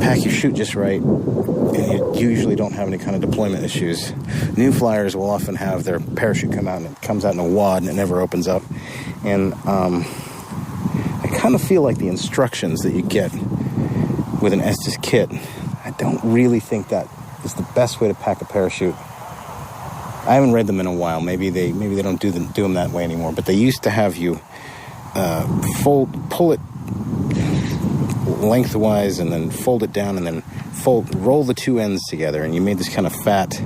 pack your chute just right, and you usually don't have any kind of deployment issues. New flyers will often have their parachute come out, and it comes out in a wad and it never opens up. And I kind of feel like the instructions that you get with an Estes kit, I don't really think that is the best way to pack a parachute. I haven't read them in a while. Maybe they don't do them that way anymore. But they used to have you pull it lengthwise, and then fold it down, and then roll the two ends together, and you made this kind of fat.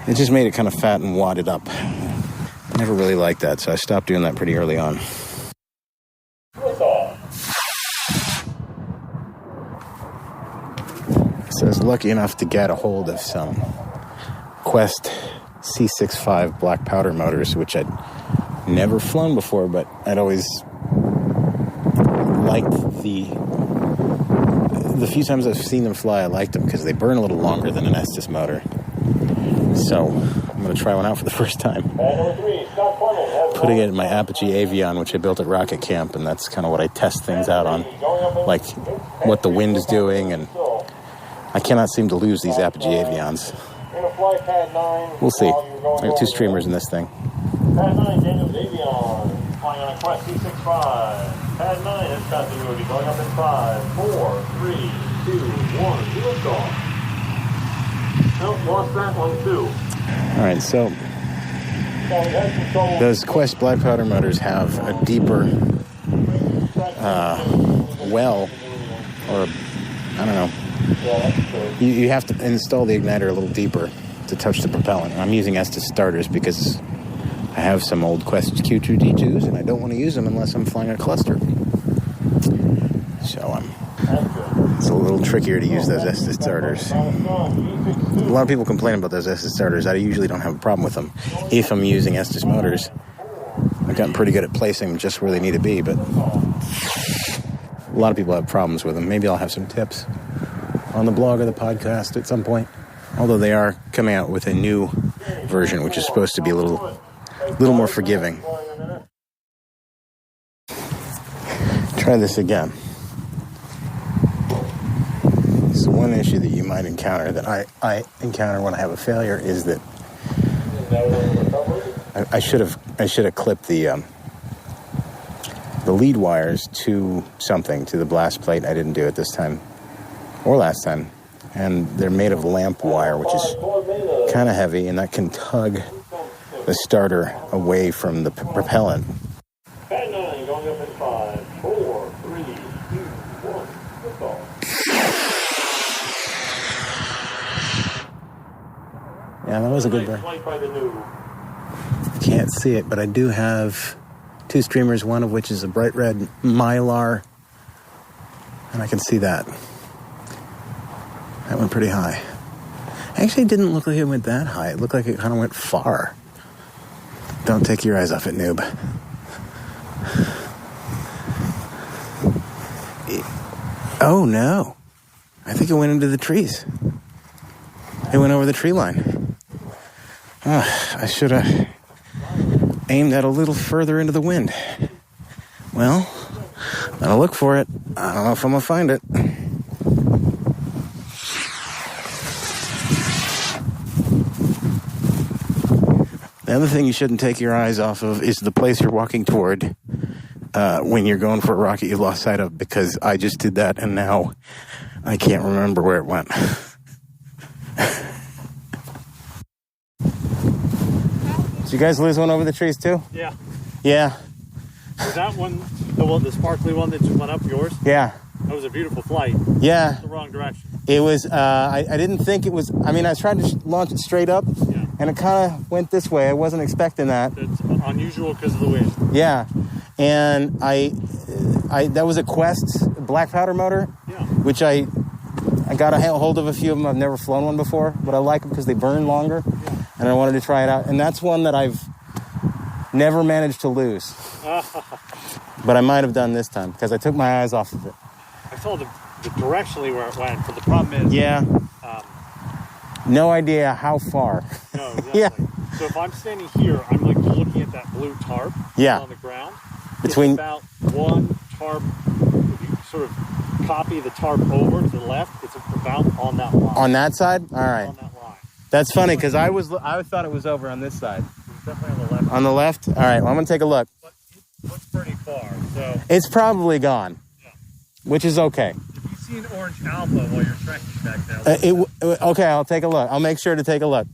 It just made it kind of fat and wadded up. I never really liked that, so I stopped doing that pretty early on. So I was lucky enough to get a hold of some Quest C65 black powder motors, which I'd never flown before, but I'd always liked the few times I've seen them fly, I liked them because they burn a little longer than an Estes motor. So I'm going to try one out for the first time. Putting it in my Apogee Avion, which I built at Rocket Camp, and that's kind of what I test things out on, like what the wind is doing, and I cannot seem to lose these Apogee Avions. We'll see. I got 2 streamers in this thing. Pad 9, Daniel's Avion, flying on a Quest C65. Pad 9 is continuity, going up in 5, 4, 3, 2, 1, 0 gone. Nope, lost that one too. Alright, so those Quest black powder motors have a deeper well, or I don't know. You have to install the igniter a little deeper to touch the propellant. I'm using Estes starters because I have some old Quest Q2D2s and I don't want to use them unless I'm flying a cluster. So it's a little trickier to use those Estes starters. A lot of people complain about those Estes starters. I usually don't have a problem with them if I'm using Estes motors. I've gotten pretty good at placing them just where they need to be, but a lot of people have problems with them. Maybe I'll have some tips on the blog or the podcast at some point. Although they are coming out with a new version, which is supposed to be a little more forgiving. Try this again. So one issue that you might encounter, that I encounter when I have a failure, is that I should have clipped the lead wires to something, to the blast plate. I didn't do it this time or last time. And they're made of lamp wire, which is kind of heavy, and that can tug the starter away from the propellant. Pad 9 going up in 5, 4, 3, 2, 1, liftoff. Yeah, that was a good burn. Can't see it, but I do have 2 streamers, one of which is a bright red Mylar, and I can see that. That went pretty high. Actually, it didn't look like it went that high. It looked like it kind of went far. Don't take your eyes off it, noob. Oh, no. I think it went into the trees. It went over the tree line. I should have aimed that a little further into the wind. Well, I'll look for it. I don't know if I'm going to find it. The other thing you shouldn't take your eyes off of is the place you're walking toward when you're going for a rocket you lost sight of, because I just did that and now I can't remember where it went. Did you guys lose one over the trees too? Yeah. Yeah. Was that one, the sparkly one that just went up yours? Yeah. That was a beautiful flight. Yeah. The wrong direction. It was, I didn't think it was, I mean, I tried to launch it straight up, Yeah. and it kind of went this way. I wasn't expecting that. It's unusual because of the wind. Yeah. And I that was a Quest black powder motor, Yeah. which I got a hold of a few of them. I've never flown one before, but I like them because they burn longer, and I wanted to try it out. And that's one that I've never managed to lose. But I might have done this time because I took my eyes off of it. I saw the directionally where it went, but the problem is... Yeah. No idea how far. No, exactly. Yeah. So if I'm standing here, I'm like looking at that blue tarp on the ground. Between... It's about one tarp, if you sort of copy the tarp over to the left, it's about on that line. On that side? All right. On that line. That's funny because I thought it was over on this side. It's definitely on the left. On the left? All right, well, I'm going to take a look. But it looks pretty far, so... It's probably gone, which is okay. If you see an orange alpha while you're trekking back down... Okay, I'll take a look. I'll make sure to take a look.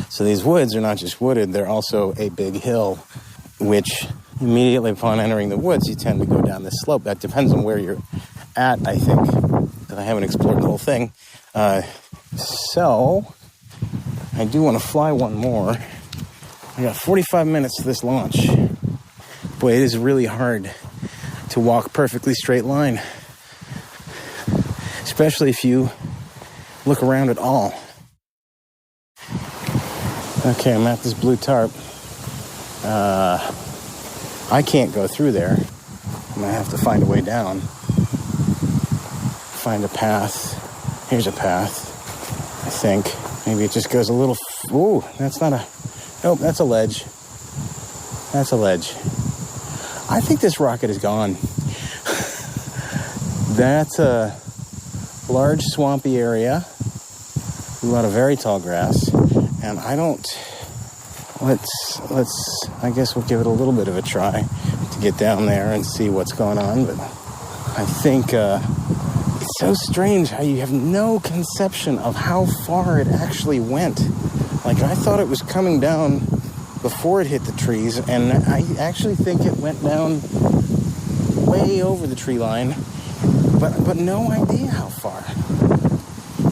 So these woods are not just wooded, they're also a big hill, which immediately upon entering the woods, you tend to go down this slope. That depends on where you're at, I think, because I haven't explored the whole thing. So, I do want to fly one more. I got 45 minutes to this launch. Boy, it is really hard to walk perfectly straight line. Especially if you look around at all. Okay, I'm at this blue tarp. I can't go through there. I'm gonna have to find a way down. Find a path. Here's a path, I think. Maybe it just goes a little... Ooh, that's not a... Nope, that's a ledge. That's a ledge. I think this rocket is gone. That's a large swampy area. A lot of very tall grass. And I don't... Let's... I guess we'll give it a little bit of a try to get down there and see what's going on. But I think it's so strange how you have no conception of how far it actually went. Like, I thought it was coming down before it hit the trees, and I actually think it went down way over the tree line, but no idea how far.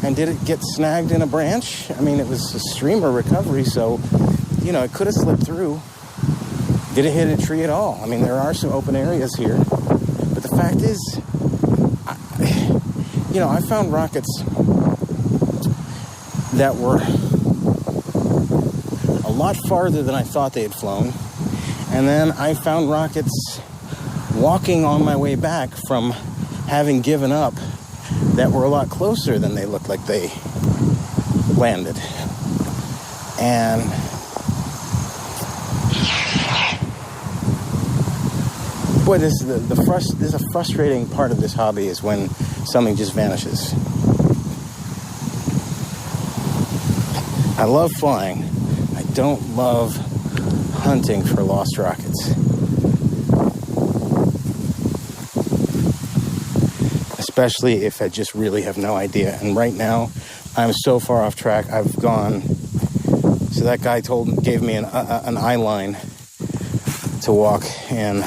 And did it get snagged in a branch? I mean, it was a streamer recovery, so, you know, it could have slipped through. Did it hit a tree at all? I mean, there are some open areas here, but the fact is, I found rockets that were a lot farther than I thought they had flown. And then I found rockets walking on my way back from having given up that were a lot closer than they looked like they landed. And boy, this is a frustrating part of this hobby, is when something just vanishes. I love flying. I don't love hunting for lost rockets. Especially if I just really have no idea. And right now, I'm so far off track. I've gone... So that guy gave me an eye line to walk, and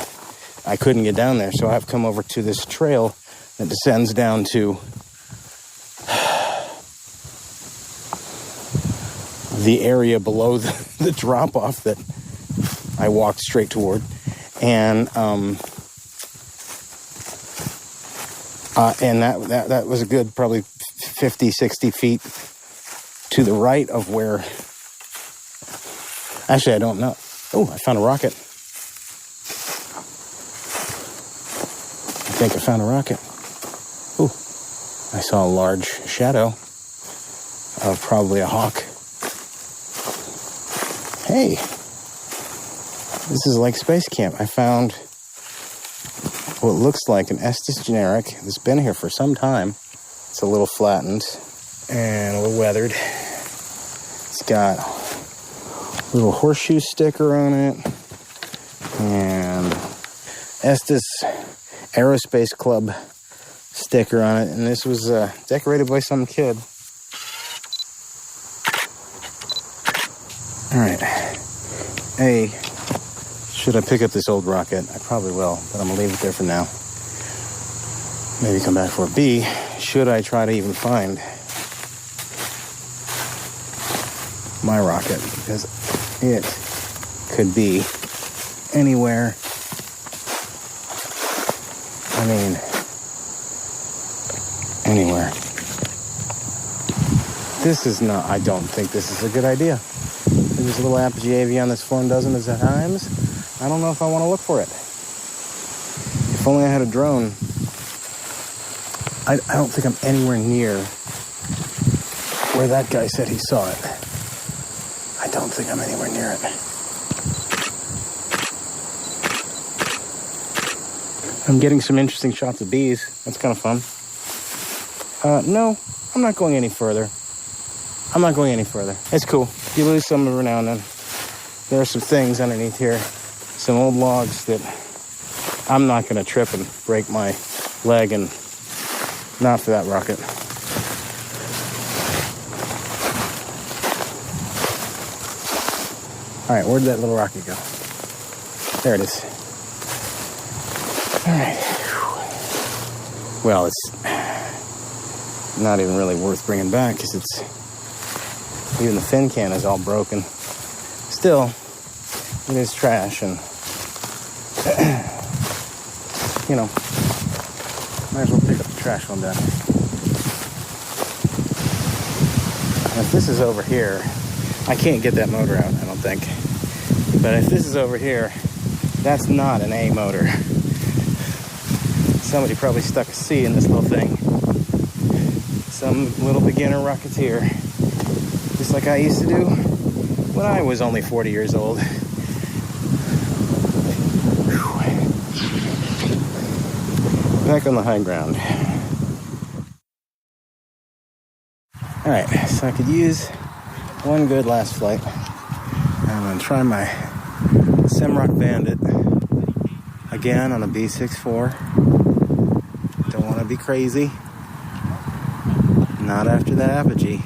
I couldn't get down there. So I've come over to this trail that descends down to the area below the drop-off that I walked straight toward. And that was a good probably 50, 60 feet to the right of where... Actually, I don't know. Oh, I found a rocket. I think I found a rocket. Ooh, I saw a large shadow of probably a hawk. Hey, this is like Space Camp. I found what looks like an Estes generic that's been here for some time. It's a little flattened and a little weathered. It's got a little horseshoe sticker on it and Estes Aerospace Club sticker on it. And this was decorated by some kid. All right. A, should I pick up this old rocket? I probably will, but I'm going to leave it there for now. Maybe come back for it. B, should I try to even find my rocket? Because it could be anywhere. I mean, anywhere. This is not, I don't think this is a good idea. There's a little apogee avion that's flown dozens of times. I don't know if I want to look for it. If only I had a drone. I don't think I'm anywhere near where that guy said he saw it. I don't think I'm anywhere near it. I'm getting some interesting shots of bees. That's kind of fun. No, I'm not going any further. I'm not going any further. It's cool. You lose some every now and then. There are some things underneath here. Some old logs that I'm not going to trip and break my leg, and not for that rocket. All right, where did that little rocket go? There it is. All right. Well, it's not even really worth bringing back because it's... Even the fin can is all broken. Still, it is trash, and might as well pick up the trash one down. If this is over here, I can't get that motor out, I don't think. But if this is over here, that's not an A motor. Somebody probably stuck a C in this little thing. Some little beginner rocketeer. Just like I used to do when I was only 40 years old. Back on the high ground. Alright, so I could use one good last flight. I'm going to try my Simrock Bandit again on a B64. Don't want to be crazy. Not after that apogee.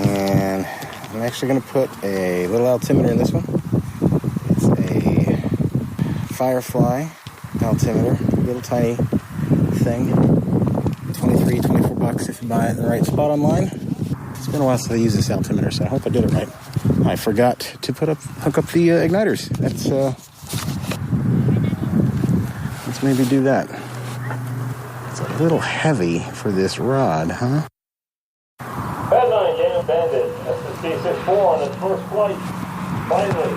And I'm actually going to put a little altimeter in this one. It's a Firefly altimeter, little tiny thing. 23, 24 bucks if you buy it in the right spot online. It's been a while since I used this altimeter, so I hope I did it right. I forgot to hook up the igniters. Let's maybe do that. It's a little heavy for this rod, huh? Pad 9, Daniel Bandit, SSB-64 on its first flight. Finally.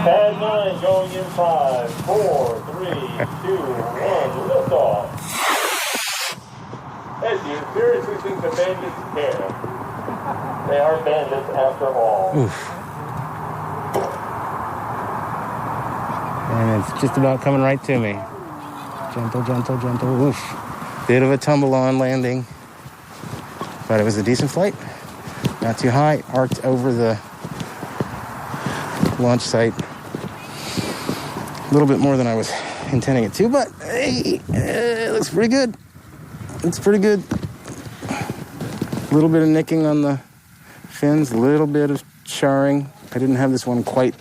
Pad 9 going in 5, 4, 3, 2, 1, liftoff. Ed, do you seriously think the bandits care? They are bandits after all. Oof. And it's just about coming right to me. Gentle, gentle, gentle. Oof. Bit of a tumble on landing. But it was a decent flight. Not too high. Arced over the launch site. A little bit more than I was intending it to, but hey, it looks pretty good. It's pretty good. A little bit of nicking on the fins, a little bit of charring. I didn't have this one quite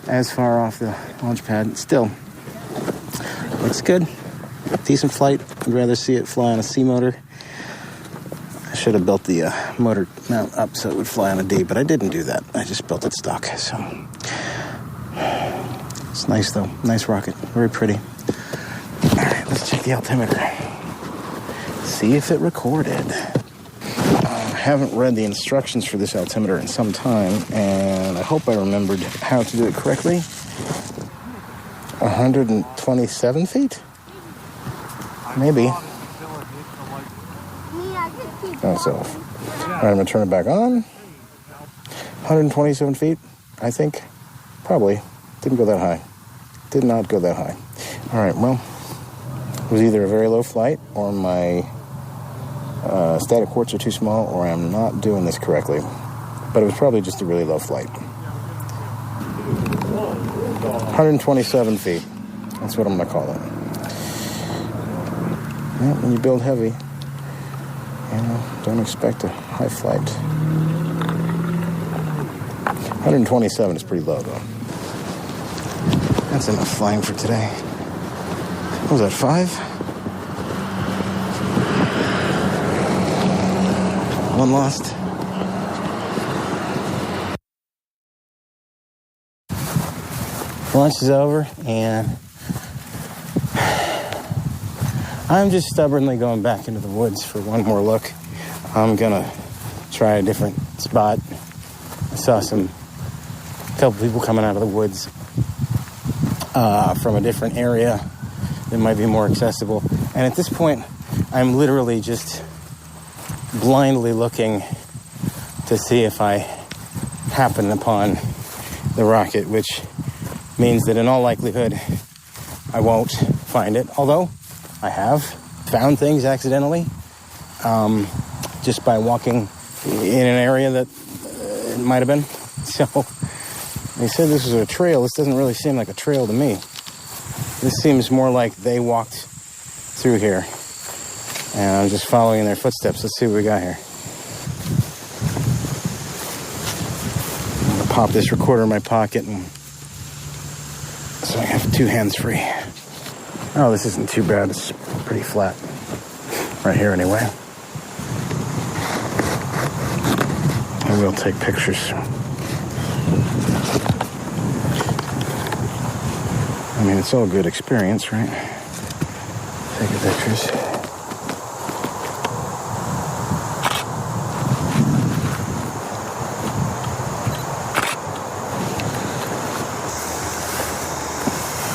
as far off the launch pad. Still, looks good. Decent flight. I'd rather see it fly on a C motor. I should have built the motor mount up so it would fly on a D, but I didn't do that. I just built it stock. So it's nice though. Nice rocket. Very pretty. All right, let's check the altimeter. See if it recorded. I haven't read the instructions for this altimeter in some time, and I hope I remembered how to do it correctly. 127 feet? Maybe. Oh, so. All right, I'm going to turn it back on. 127 feet, I think. Probably. Didn't go that high. Did not go that high. All right, well, it was either a very low flight or my static quarters are too small, or I'm not doing this correctly. But it was probably just a really low flight. 127 feet. That's what I'm going to call it. Well, when you build heavy, don't expect a high flight. 127 is pretty low, though. That's enough flying for today. What was that, 5? One lost. Lunch is over, and I'm just stubbornly going back into the woods for one more look. I'm gonna try a different spot. I saw a couple people coming out of the woods from a different area that might be more accessible. And at this point, I'm literally just blindly looking to see if I happen upon the rocket, which means that in all likelihood, I won't find it. Although I have found things accidentally, just by walking in an area that it might have been. So they said this was a trail. This doesn't really seem like a trail to me. This seems more like they walked through here, and I'm just following in their footsteps. Let's see what we got here. I'm gonna pop this recorder in my pocket, and so I have 2 hands free. Oh, this isn't too bad. It's pretty flat right here anyway. I will take pictures. I mean, it's all good experience, right? Taking pictures.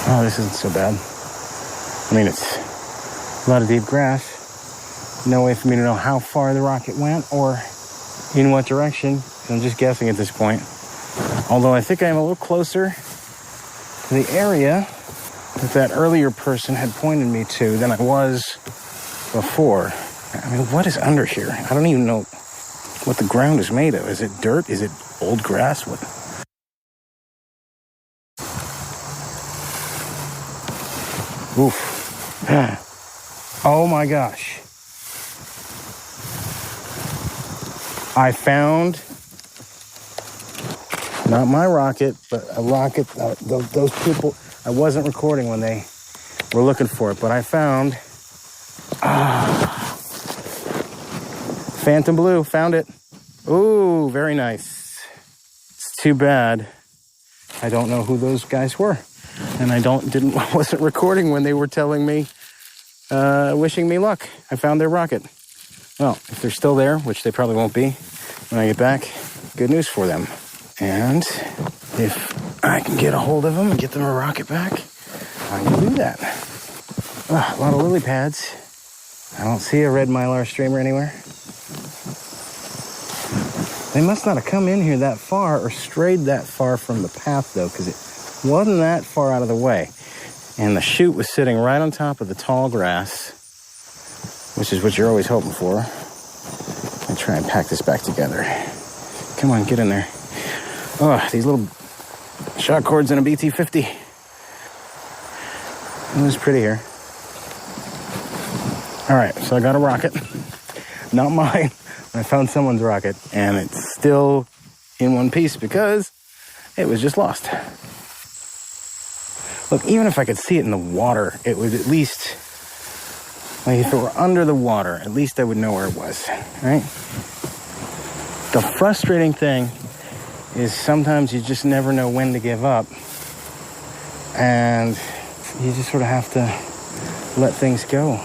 Oh, this isn't so bad. I mean, it's a lot of deep grass. No way for me to know how far the rocket went or in what direction. I'm just guessing at this point. Although I think I'm a little closer to the area that earlier person had pointed me to than I was before. I mean, what is under here? I don't even know what the ground is made of. Is it dirt? Is it old grass? What? Oof. Oh my gosh. I found, not my rocket, but a rocket, those people, I wasn't recording when they were looking for it, but I found, Phantom Blue, found it. Ooh, very nice. It's too bad I don't know who those guys were. And I wasn't recording when they were telling me, wishing me luck. I found their rocket. Well, if they're still there, which they probably won't be when I get back, good news for them. And if I can get a hold of them and get them a rocket back, I can do that. A lot of lily pads. I don't see a red mylar streamer anywhere. They must not have come in here that far or strayed that far from the path, though, because it wasn't that far out of the way. And the chute was sitting right on top of the tall grass, which is what you're always hoping for. I'll try and pack this back together. Come on, get in there. Oh, these little shot cords in a BT-50. It was pretty here. All right, so I got a rocket. Not mine. I found someone's rocket, and it's still in one piece because it was just lost. Look, even if I could see it in the water, it would at least, like if it were under the water, at least I would know where it was, right? The frustrating thing is sometimes you just never know when to give up, and you just sort of have to let things go.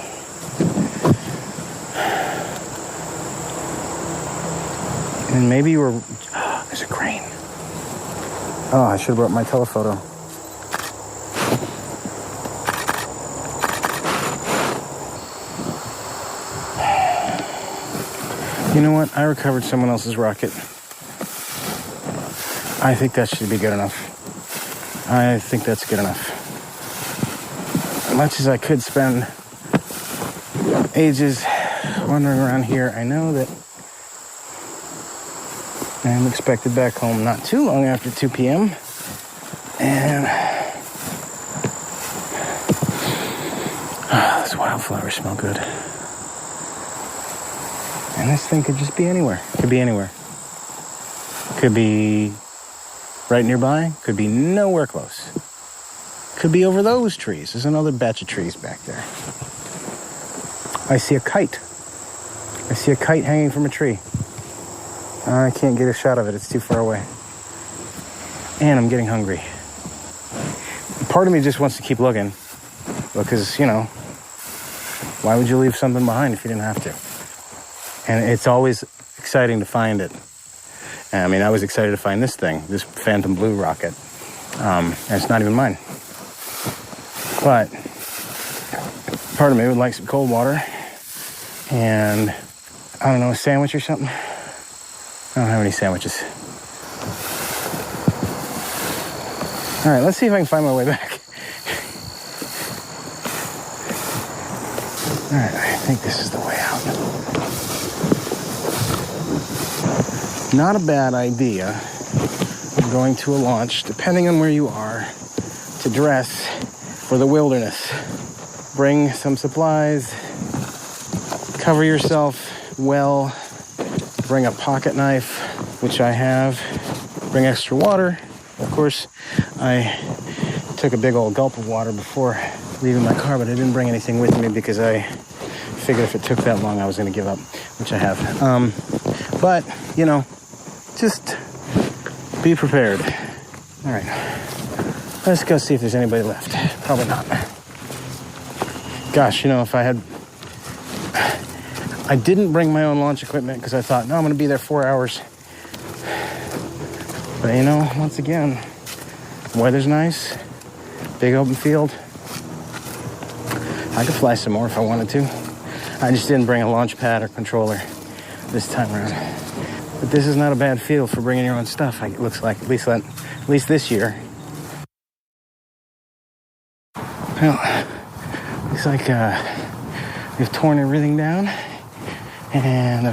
And maybe you were, there's a crane. Oh, I should have brought my telephoto. You know what? I recovered someone else's rocket. I think that should be good enough. I think that's good enough. As much as I could spend ages wandering around here, I know that I am expected back home not too long after 2 p.m. And those wildflowers smell good. And this thing could just be anywhere. Could be anywhere. Could be right nearby. Could be nowhere close. Could be over those trees. There's another batch of trees back there. I see a kite. I see a kite hanging from a tree. I can't get a shot of it. It's too far away. And I'm getting hungry. Part of me just wants to keep looking. Because, you know, why would you leave something behind if you didn't have to? And it's always exciting to find it. I mean, I was excited to find this thing, this Phantom Blue rocket. And it's not even mine. But part of me would like some cold water. And, I don't know, a sandwich or something. I don't have any sandwiches. All right, let's see if I can find my way back. All right, I think this is the way out. Not a bad idea going to a launch, depending on where you are, to dress for the wilderness. Bring some supplies, cover yourself well, bring a pocket knife, which I have, bring extra water. Of course, I took a big old gulp of water before leaving my car, but I didn't bring anything with me because I figured if it took that long, I was going to give up, which I have. But, you know, just be prepared. All right, let's go see if there's anybody left. Probably not. Gosh, you know, if I had... I didn't bring my own launch equipment because I thought, no, I'm going to be there 4 hours. But, you know, once again, weather's nice, Big open field. I could fly some more if I wanted to. I just didn't bring a launch pad or controller this time around. But this is not a bad field for bringing your own stuff, it looks like, at least this year. Well, looks like we've torn everything down, and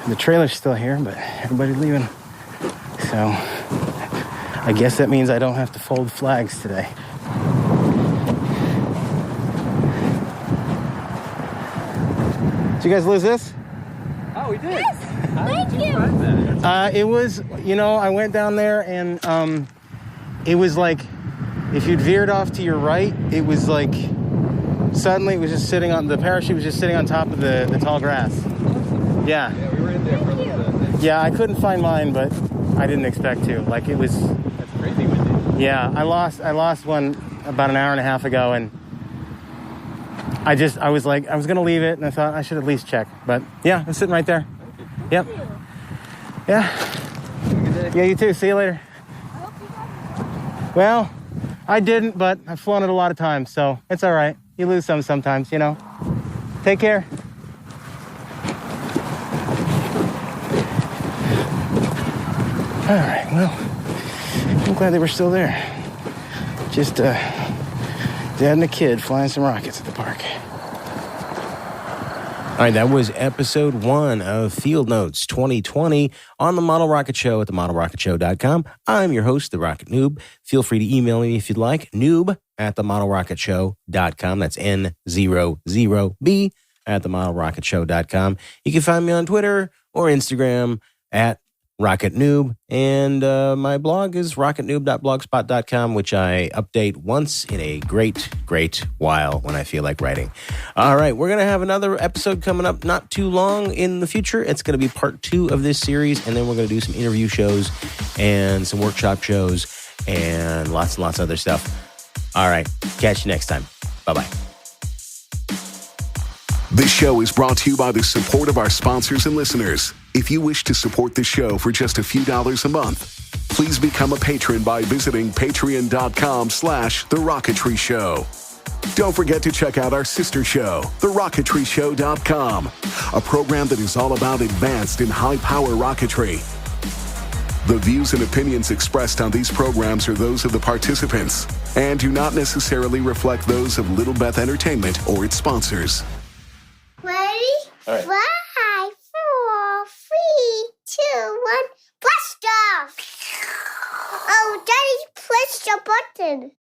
the trailer's still here, but everybody's leaving. So I guess that means I don't have to fold flags today. Did you guys lose this? Oh, we did. Yes, thank you. It was, I went down there and it was like, if you'd veered off to your right, it was like, suddenly it was just the parachute was just sitting on top of the tall grass. Yeah. Yeah, we were in there for a little bit. Yeah, I couldn't find mine, but I didn't expect to. Like, it was... That's crazy windy. Yeah, I lost one about an hour and a half ago, and I was like, I was going to leave it, and I thought I should at least check. But, yeah, it's sitting right there. Yep. Yeah. Yeah, you too. See you later. Well, I didn't, but I've flown it a lot of times, so it's all right. You lose some sometimes, Take care. All right, well, I'm glad they were still there. Just Dad and a kid flying some rockets at the park. All right, that was episode 1 of Field Notes 2020 on the Model Rocket Show at TheRocketryShow.com. I'm your host, The Rocket Noob. Feel free to email me if you'd like, noob at TheModelRocketShow.com. That's N00b at TheModelRocketShow.com. You can find me on Twitter or Instagram at Rocket Noob, and my blog is rocketnoob.blogspot.com, which I update once in a great while when I feel like writing. All right, we're going to have another episode coming up not too long in the future. It's going to be part 2 of this series, and then we're going to do some interview shows and some workshop shows and lots of other stuff. All right, catch you next time. Bye-bye. This show is brought to you by the support of our sponsors and listeners. If you wish to support the show for just a few dollars a month, please become a patron by visiting patreon.com/TheRocketry Show. Don't forget to check out our sister show, TheRocketryShow.com, a program that is all about advanced and high-power rocketry. The views and opinions expressed on these programs are those of the participants and do not necessarily reflect those of Little Beth Entertainment or its sponsors. Ready? All right. 5, 4, 3, 2, 1, blast off! Oh, Daddy, push the button.